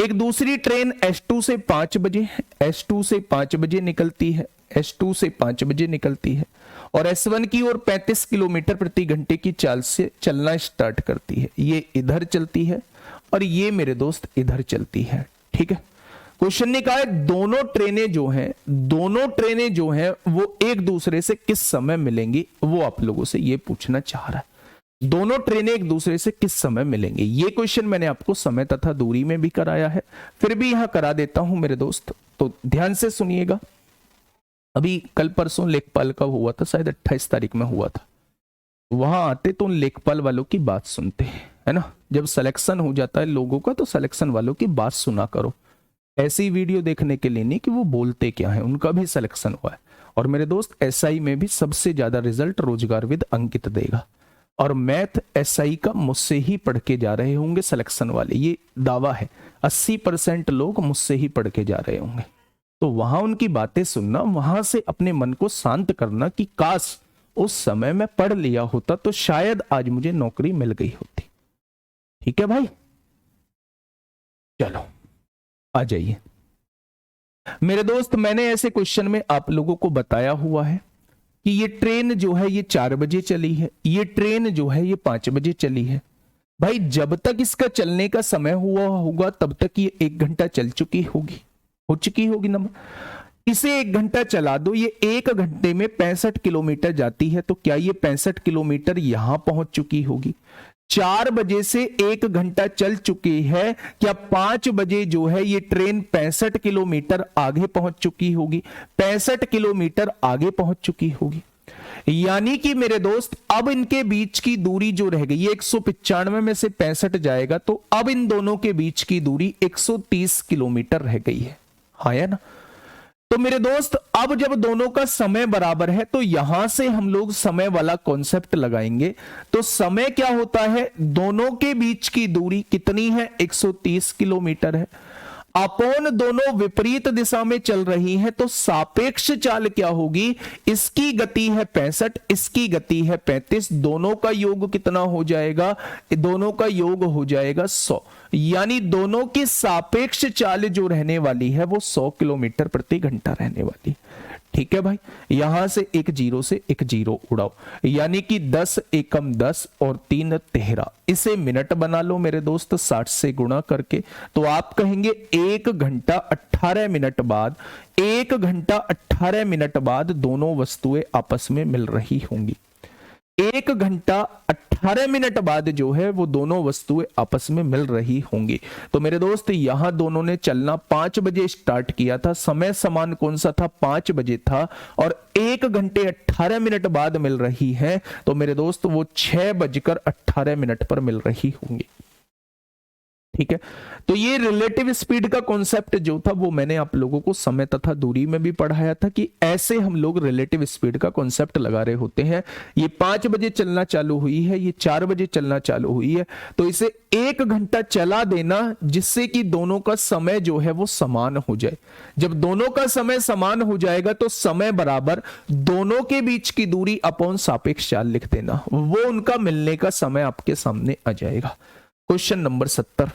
एक दूसरी ट्रेन S2 से 5 बजे निकलती है, S2 से 5 बजे निकलती है और S1 की ओर 35 किलोमीटर प्रति घंटे की चाल से चलना स्टार्ट करती है। ये इधर चलती है और ये मेरे दोस्त इधर चलती है। ठीक है, क्वेश्चन ने कहा है दोनों ट्रेनें जो हैं वो एक दूसरे से किस समय मिलेंगी, वो आप लोगों से ये पूछना चाह रहा है। दोनों ट्रेनें एक दूसरे से किस समय मिलेंगी, ये क्वेश्चन मैंने आपको समय तथा दूरी में भी कराया है, फिर भी यहां करा देता हूं मेरे दोस्त, तो ध्यान से सुनिएगा। अभी कल परसों लेखपाल का हुआ था, शायद 28 तारीख में हुआ था, वहां आते तो उन लेखपाल वालों की बात सुनते हैं, है ना। जब सिलेक्शन हो जाता है लोगों का तो सिलेक्शन वालों की बात सुना करो, ऐसी वीडियो देखने के लिए नहीं कि वो बोलते क्या है, उनका भी सिलेक्शन हुआ है। और मेरे दोस्त SI में भी सबसे ज्यादा रिजल्ट रोजगारविद अंकित देगा, और मैथ SI का मुझसे ही पढ़ के जा रहे होंगे सिलेक्शन वाले, ये दावा है। 80% लोग मुझसे ही पढ़ के जा रहे होंगे, तो वहां उनकी बातें सुनना, वहां से अपने मन को शांत करना कि काश उस समय मैं पढ़ लिया होता तो शायद आज मुझे नौकरी मिल गई होती। ठीक है भाई, चलो आ जाइए मेरे दोस्त। मैंने ऐसे क्वेश्चन में आप लोगों को बताया हुआ है कि ये ट्रेन जो है ये 4 बजे चली है, ये ट्रेन जो है ये 5 बजे चली है। भाई जब तक इसका चलने का समय हुआ होगा तब तक ये 1 घंटा चल चुकी होगी, हो चुकी होगी ना। इसे 1 घंटा चला दो, ये 1 घंटे में 65 किलोमीटर जाती है, तो क्या ये 65 किलोमीटर यहां पहुंच चुकी होगी। 4 बजे से 1 घंटा चल चुकी है, क्या 5 बजे जो है ये ट्रेन 65 किलोमीटर आगे पहुंच चुकी होगी, 65 किलोमीटर आगे पहुंच चुकी होगी। यानी कि मेरे दोस्त अब इनके बीच की दूरी जो रह गई, ये 195 में से 65 जाएगा, तो अब इन दोनों के बीच की दूरी 130 किलोमीटर रह गई है, हाँ या ना। तो मेरे दोस्त अब जब दोनों का समय बराबर है तो यहां से हम लोग समय वाला कॉन्सेप्ट लगाएंगे। तो समय क्या होता है, दोनों के बीच की दूरी कितनी है, 130 किलोमीटर है। अपॉन दोनों विपरीत दिशा में चल रही हैं, तो सापेक्ष चाल क्या होगी, इसकी गति है 65, इसकी गति है 35, दोनों का योग कितना हो जाएगा, दोनों का योग हो जाएगा 100। यानी दोनों की सापेक्ष चाल जो रहने वाली है वो 100 किलोमीटर प्रति घंटा रहने वाली। ठीक है भाई, यहां से एक जीरो से एक जीरो उड़ाओ, यानी कि 10 एकम 10 और 3 13, इसे मिनट बना लो मेरे दोस्त 60 से गुणा करके। तो आप कहेंगे 1 घंटा 18 मिनट बाद, 1 घंटा 18 मिनट बाद दोनों वस्तुएं आपस में मिल रही होंगी। 1 घंटा 18 मिनट बाद जो है वो दोनों वस्तुएं आपस में मिल रही होंगी। तो मेरे दोस्त यहां दोनों ने चलना 5 बजे स्टार्ट किया था, समय समान कौन सा था, 5 बजे था, और 1 घंटे 18 मिनट बाद मिल रही है, तो मेरे दोस्त वो 6:18 पर मिल रही होंगी। ठीक है, तो ये रिलेटिव स्पीड का कॉन्सेप्ट जो था वो मैंने आप लोगों को समय तथा दूरी में भी पढ़ाया था कि ऐसे हम लोग रिलेटिव स्पीड का कॉन्सेप्ट लगा रहे होते हैं। ये 5 बजे चलना चालू हुई है, ये 4 बजे चलना चालू हुई है, तो इसे 1 घंटा चला देना जिससे कि दोनों का समय जो है वो समान हो जाए। जब दोनों का समय समान हो जाएगा तो समय बराबर दोनों के बीच की दूरी अपॉन सापेक्ष चाल लिख देना, वो उनका मिलने का समय आपके सामने आ जाएगा। क्वेश्चन नंबर 70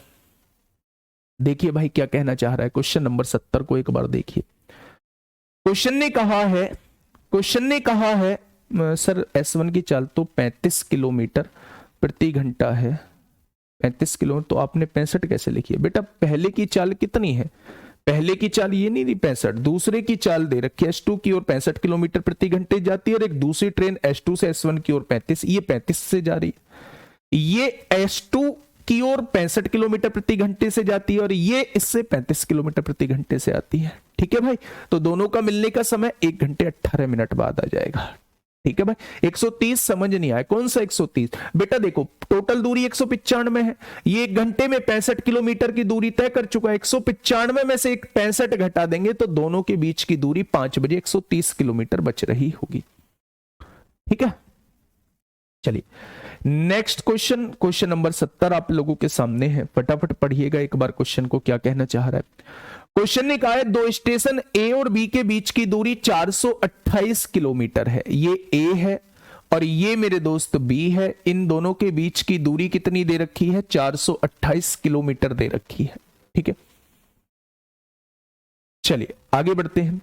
देखिए भाई क्या कहना चाह रहा है। क्वेश्चन नंबर 70 को एक बार देखिए। क्वेश्चन ने कहा है सर S1 की चाल तो 35 किलोमीटर प्रति घंटा है, 35 किलोमीटर, तो आपने 65 कैसे लिखी है? बेटा पहले की चाल कितनी है, पहले की चाल ये नहीं थी 65, दूसरे की चाल दे रखी है, S2 की ओर 65 किलोमीटर प्रति घंटे जाती है, और एक दूसरी ट्रेन S2 से S1 की ओर 35, ये 35 से जा रही है, ये S2 की ओर 65 किलोमीटर प्रति घंटे से जाती है, और ये इससे 35 किलोमीटर प्रति घंटे से आती है। ठीक है भाई, तो दोनों का मिलने का समय 1 घंटे 18 मिनट बाद आ जाएगा। ठीक है भाई, 130 समझ नहीं आया, कौन सा 130? बेटा देखो टोटल दूरी 195 है, ये 1 घंटे में 65 किलोमीटर की दूरी तय कर चुका है, 195 में से 65 घटा देंगे तो दोनों के बीच की दूरी 5 बजे 130 किलोमीटर बच रही होगी। ठीक है, चलिए नेक्स्ट क्वेश्चन, क्वेश्चन नंबर 70 आप लोगों के सामने है, फटाफट पढ़िएगा एक बार क्वेश्चन को क्या कहना चाह रहा है। क्वेश्चन ने कहा है दो स्टेशन ए और बी के बीच की दूरी 428 किलोमीटर है, ये ए है और ये मेरे दोस्त बी है, इन दोनों के बीच की दूरी कितनी दे रखी है, 428 किलोमीटर दे रखी है। ठीक है, चलिए आगे बढ़ते हैं।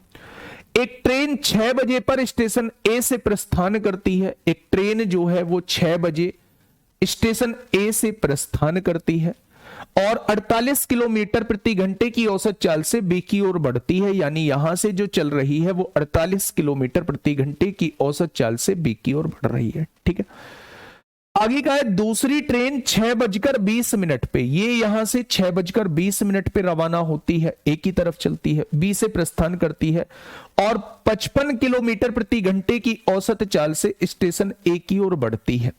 एक ट्रेन 6 बजे पर स्टेशन ए से प्रस्थान करती है, एक ट्रेन जो है वो 6 बजे स्टेशन ए से प्रस्थान करती है और 48 किलोमीटर प्रति घंटे की औसत चाल से बी की ओर बढ़ती है, यानी यहां से जो चल रही है वो 48 किलोमीटर प्रति घंटे की औसत चाल से बी की ओर बढ़ रही है। ठीक है, आगे का है दूसरी ट्रेन 6:20 पे, ये यहां से 6:20 पे रवाना होती है, एक ही तरफ चलती है, बी से प्रस्थान करती है और 55 किलोमीटर प्रति घंटे की औसत चाल से स्टेशन ए की ओर बढ़ती है।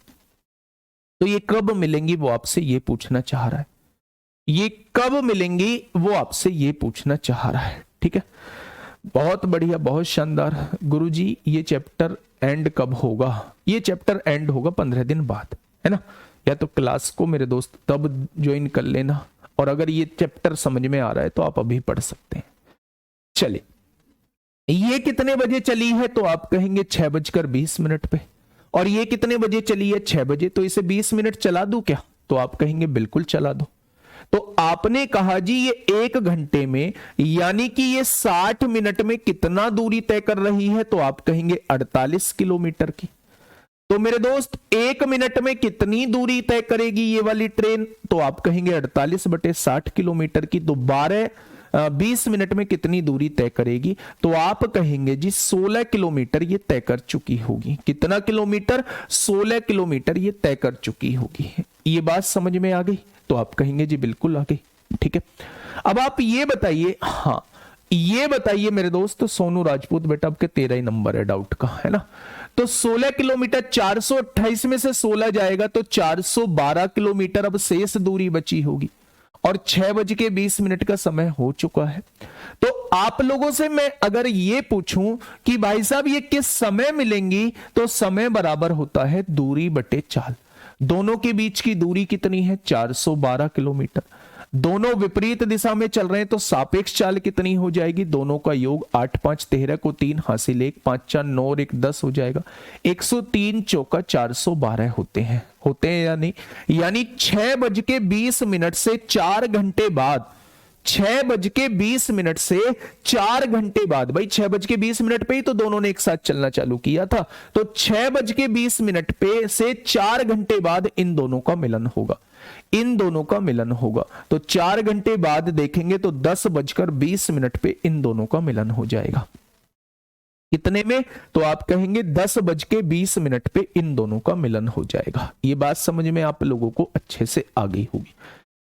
तो ये कब मिलेंगी वो आपसे ये पूछना चाह रहा है, ये कब मिलेंगी वो आपसे ये पूछना चाह रहा है। ठीक है, बहुत बढ़िया, बहुत शानदार। गुरुजी ये चैप्टर एंड कब होगा? ये चैप्टर एंड होगा 15 दिन बाद, है ना, या तो क्लास को मेरे दोस्त तब ज्वाइन कर लेना, और अगर ये चैप्टर समझ में आ रहा है तो आप अभी पढ़ सकते हैं। चलिए, ये कितने बजे चली है? तो आप कहेंगे 6:20 पे, और ये कितने बजे चली है? 6 बजे, तो इसे 20 मिनट चला दूं क्या? तो आप कहेंगे बिल्कुल चला दो। तो आपने कहा जी ये 1 घंटे में, यानी कि ये 60 मिनट में कितना दूरी तय कर रही है? तो आप कहेंगे 48 किलोमीटर की। तो मेरे दोस्त 1 मिनट में कितनी दूरी तय करेगी ये वाली ट्रेन? तो आप कहेंगे 48/60 किलोमीटर की। तो 20 मिनट में कितनी दूरी तय करेगी? तो आप कहेंगे जी 16 किलोमीटर ये तय कर चुकी होगी। कितना किलोमीटर? 16 किलोमीटर ये तय कर चुकी होगी। ये बात समझ में आ गई? तो आप कहेंगे जी बिल्कुल आ गई। ठीक है, अब आप ये बताइए, हाँ ये बताइए मेरे दोस्त सोनू राजपूत, बेटा आपके 13 ही नंबर है डाउट का, है ना। तो 16 किलोमीटर 428 में से 16 जाएगा तो 412 किलोमीटर अब शेष दूरी बची होगी, और 6:20 का समय हो चुका है। तो आप लोगों से मैं अगर ये पूछूं कि भाई साहब ये किस समय मिलेंगी, तो समय बराबर होता है दूरी बटे चाल। दोनों के बीच की दूरी कितनी है? 412 किलोमीटर। दोनों विपरीत दिशा में चल रहे हैं तो सापेक्ष चाल कितनी हो जाएगी? दोनों का योग 8 5 13 को 3 हासिल 1 5 4 9 और 1 10 हो जाएगा। 103 चौका 412 होते हैं या नहीं? यानी 6:20 से 4 घंटे बाद, 6:20 से 4 घंटे बाद, भाई 6:20 पे ही तो दोनों ने एक साथ चलना चालू किया था, तो 6:20 पे से 4 घंटे बाद इन दोनों का मिलन होगा, इन दोनों का मिलन होगा। तो 4 घंटे बाद देखेंगे तो 10:20 पे इन दोनों का मिलन हो जाएगा। कितने में? तो आप कहेंगे 10:20 पे इन दोनों का मिलन हो जाएगा। ये बात समझ में आप लोगों को अच्छे से आ गई होगी।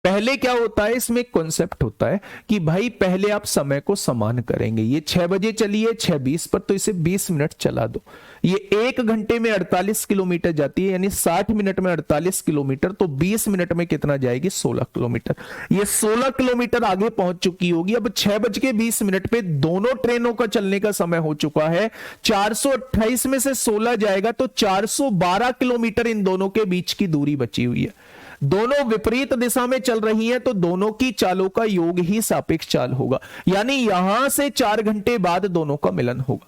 पहले क्या होता है, इसमें कॉन्सेप्ट होता है कि भाई पहले आप समय को समान करेंगे। ये 6 बजे चली है 6:20 पर, तो इसे 20 मिनट चला दो। ये 1 घंटे में 48 किलोमीटर जाती है, यानी 60 मिनट में 48 किलोमीटर, तो 20 मिनट में कितना जाएगी? 16 किलोमीटर। ये 16 किलोमीटर आगे पहुंच चुकी होगी। अब 6:20 पे दोनों ट्रेनों का चलने का समय हो चुका है। 428 में से 16 जाएगा तो 412 किलोमीटर इन दोनों के बीच की दूरी बची हुई है। दोनों विपरीत दिशा में चल रही हैं तो दोनों की चालों का योग ही सापेक्ष चाल होगा, यानी यहां से 4 घंटे बाद दोनों का मिलन होगा।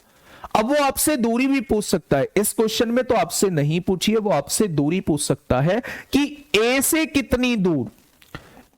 अब वो आपसे दूरी भी पूछ सकता है, इस क्वेश्चन में तो आपसे नहीं पूछी है, वो आपसे दूरी पूछ सकता है कि ए से कितनी दूर,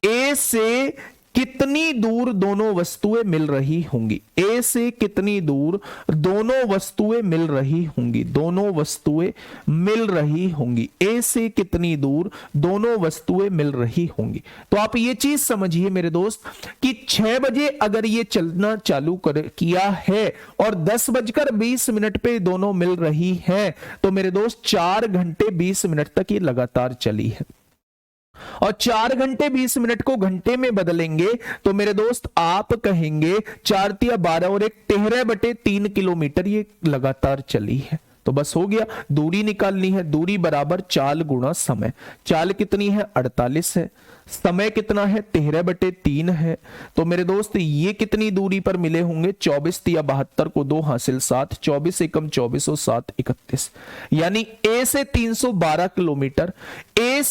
ए से कितनी दूर दोनों वस्तुएं मिल रही होंगी। ए से कितनी दूर दोनों वस्तुएं मिल रही होंगी, दोनों वस्तुएं मिल रही होंगी। ए से कितनी दूर दोनों वस्तुएं मिल रही होंगी। तो आप ये चीज समझिए मेरे दोस्त कि 6 बजे अगर ये चलना चालू किया है और 10:20 पे दोनों मिल रही हैं, तो मेरे दोस्त 4 घंटे 20 मिनट तक ये लगातार चली है। और 4 घंटे 20 मिनट को घंटे में बदलेंगे तो मेरे दोस्त आप कहेंगे 4 तिया 12 और 1 13/3 किलोमीटर ये लगातार चली है। तो बस हो गया, दूरी निकालनी है। दूरी बराबर चाल गुणा समय। चाल कितनी है? 48 है। समय कितना है? 13/3 है। तो मेरे दोस्त ये कितनी दूरी पर मिले होंगे? 24 तिया 72 को 2 हासिल 7, 24 एकम 24 और 7 31, यानी ए से 312 किलोमीटर, ए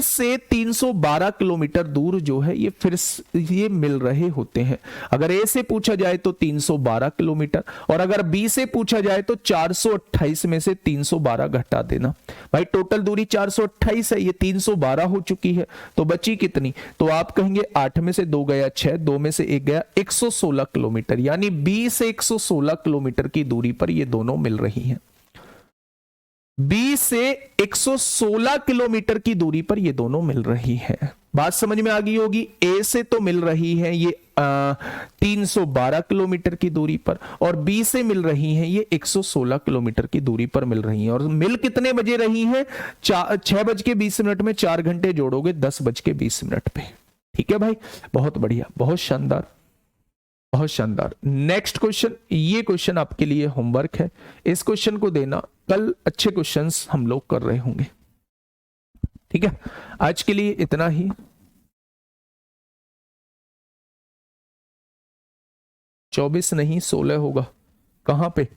से 312 किलोमीटर दूर जो है ये फिर ये मिल रहे होते हैं। अगर ए से पूछा जाए तो 312 किलोमीटर, और अगर बी से पूछा जाए तो 428 में से 312 घटा देना। भाई टोटल दूरी 428 है, ये 312 हो चुकी है, तो बची कितनी? तो आप कहेंगे 8 में से 2 गया 6, 2 में से 1 गया 116 किलोमीटर, यानी 20 से 116 किलोमीटर की दूरी पर ये दोनों मिल रही हैं। 20 से 116 किलोमीटर की दूरी पर ये दोनों मिल रही हैं। बात समझ में आ गई होगी। ए से तो मिल रही है ये 312 किलोमीटर की दूरी पर, और बी से मिल रही हैं ये 116 किलोमीटर की दूरी पर मिल रही हैं। और मिल कितने बजे रही हैं? 6:20 में 4 घंटे जोड़ोगे 10:20 पे। ठीक है भाई, बहुत बढ़िया, बहुत शानदार, बहुत शानदार। नेक्स्ट क्वेश्चन, ये क्वेश्चन आपके लिए होमवर्क है। इस क्वेश्चन को देना, कल अच्छे क्वेश्चंस हम लोग कर रहे होंगे। ठीक है, आज के लिए इतना ही। चौबीस नहीं 16 होगा। कहां पे?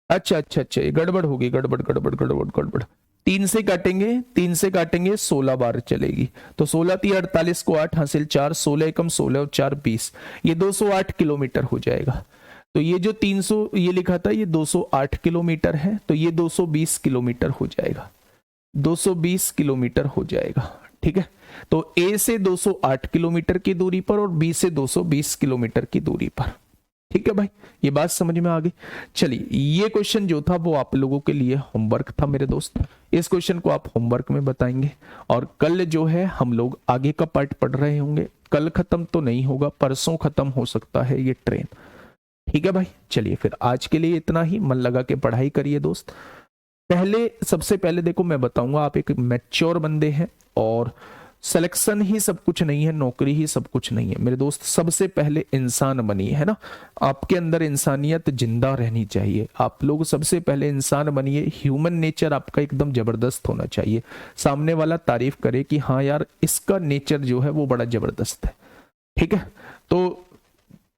अच्छा, ये गड़बड़ होगी, गड़बड़। 3 से काटेंगे, 3 से काटेंगे 16 बार चलेगी, तो 16 तिया 48 को 8 हासिल 4, 16 एकम 16 और 4 20, ये 208 किलोमीटर हो जाएगा। तो ये जो 300 ये लिखा था ये 208 किलोमीटर है, तो ये 220 किलोमीटर हो जाएगा, 220 किलोमीटर हो जाएगा। ठीक है, तो ए से 208 किलोमीटर की दूरी पर और बी से 220 किलोमीटर की दूरी पर। ठीक है भाई, ये बात समझ में आ गई। चलिए, ये क्वेश्चन जो था वो आप लोगों के लिए होमवर्क था मेरे दोस्त। इस क्वेश्चन को आप होमवर्क में बताएंगे, और कल जो है हम लोग आगे का पार्ट पढ़ रहे होंगे। कल खत्म तो नहीं होगा, परसों खत्म हो सकता है ये ट्रेन। ठीक है भाई, चलिए फिर आज के लिए इतना ही। मन लगा के पढ़ाई करिए दोस्त। सबसे पहले देखो मैं बताऊंगा, आप एक मैच्योर बंदे हैं और सिलेक्शन ही सब कुछ नहीं है, नौकरी ही सब कुछ नहीं है मेरे दोस्त। सबसे पहले इंसान बनिए, है ना, आपके अंदर इंसानियत जिंदा रहनी चाहिए। आप लोग सबसे पहले इंसान बनिए, ह्यूमन नेचर आपका एकदम जबरदस्त होना चाहिए। सामने वाला तारीफ करे कि हाँ यार इसका नेचर जो है वो बड़ा जबरदस्त है, ठीक है। तो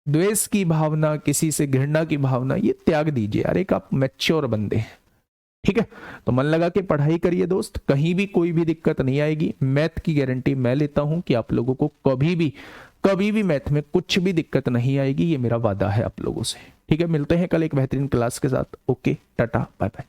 द्वेष की भावना, किसी से घृणा की भावना, ये त्याग दीजिए यार, एक आप मैच्योर बंदे हैं, ठीक है। तो मन लगा के पढ़ाई करिए दोस्त, कहीं भी कोई भी दिक्कत नहीं आएगी। मैथ की गारंटी मैं लेता हूं कि आप लोगों को कभी भी मैथ में कुछ भी दिक्कत नहीं आएगी, ये मेरा वादा है आप लोगों से, ठीक है। मिलते हैं कल एक बेहतरीन क्लास के साथ। Okay, tata bye bye.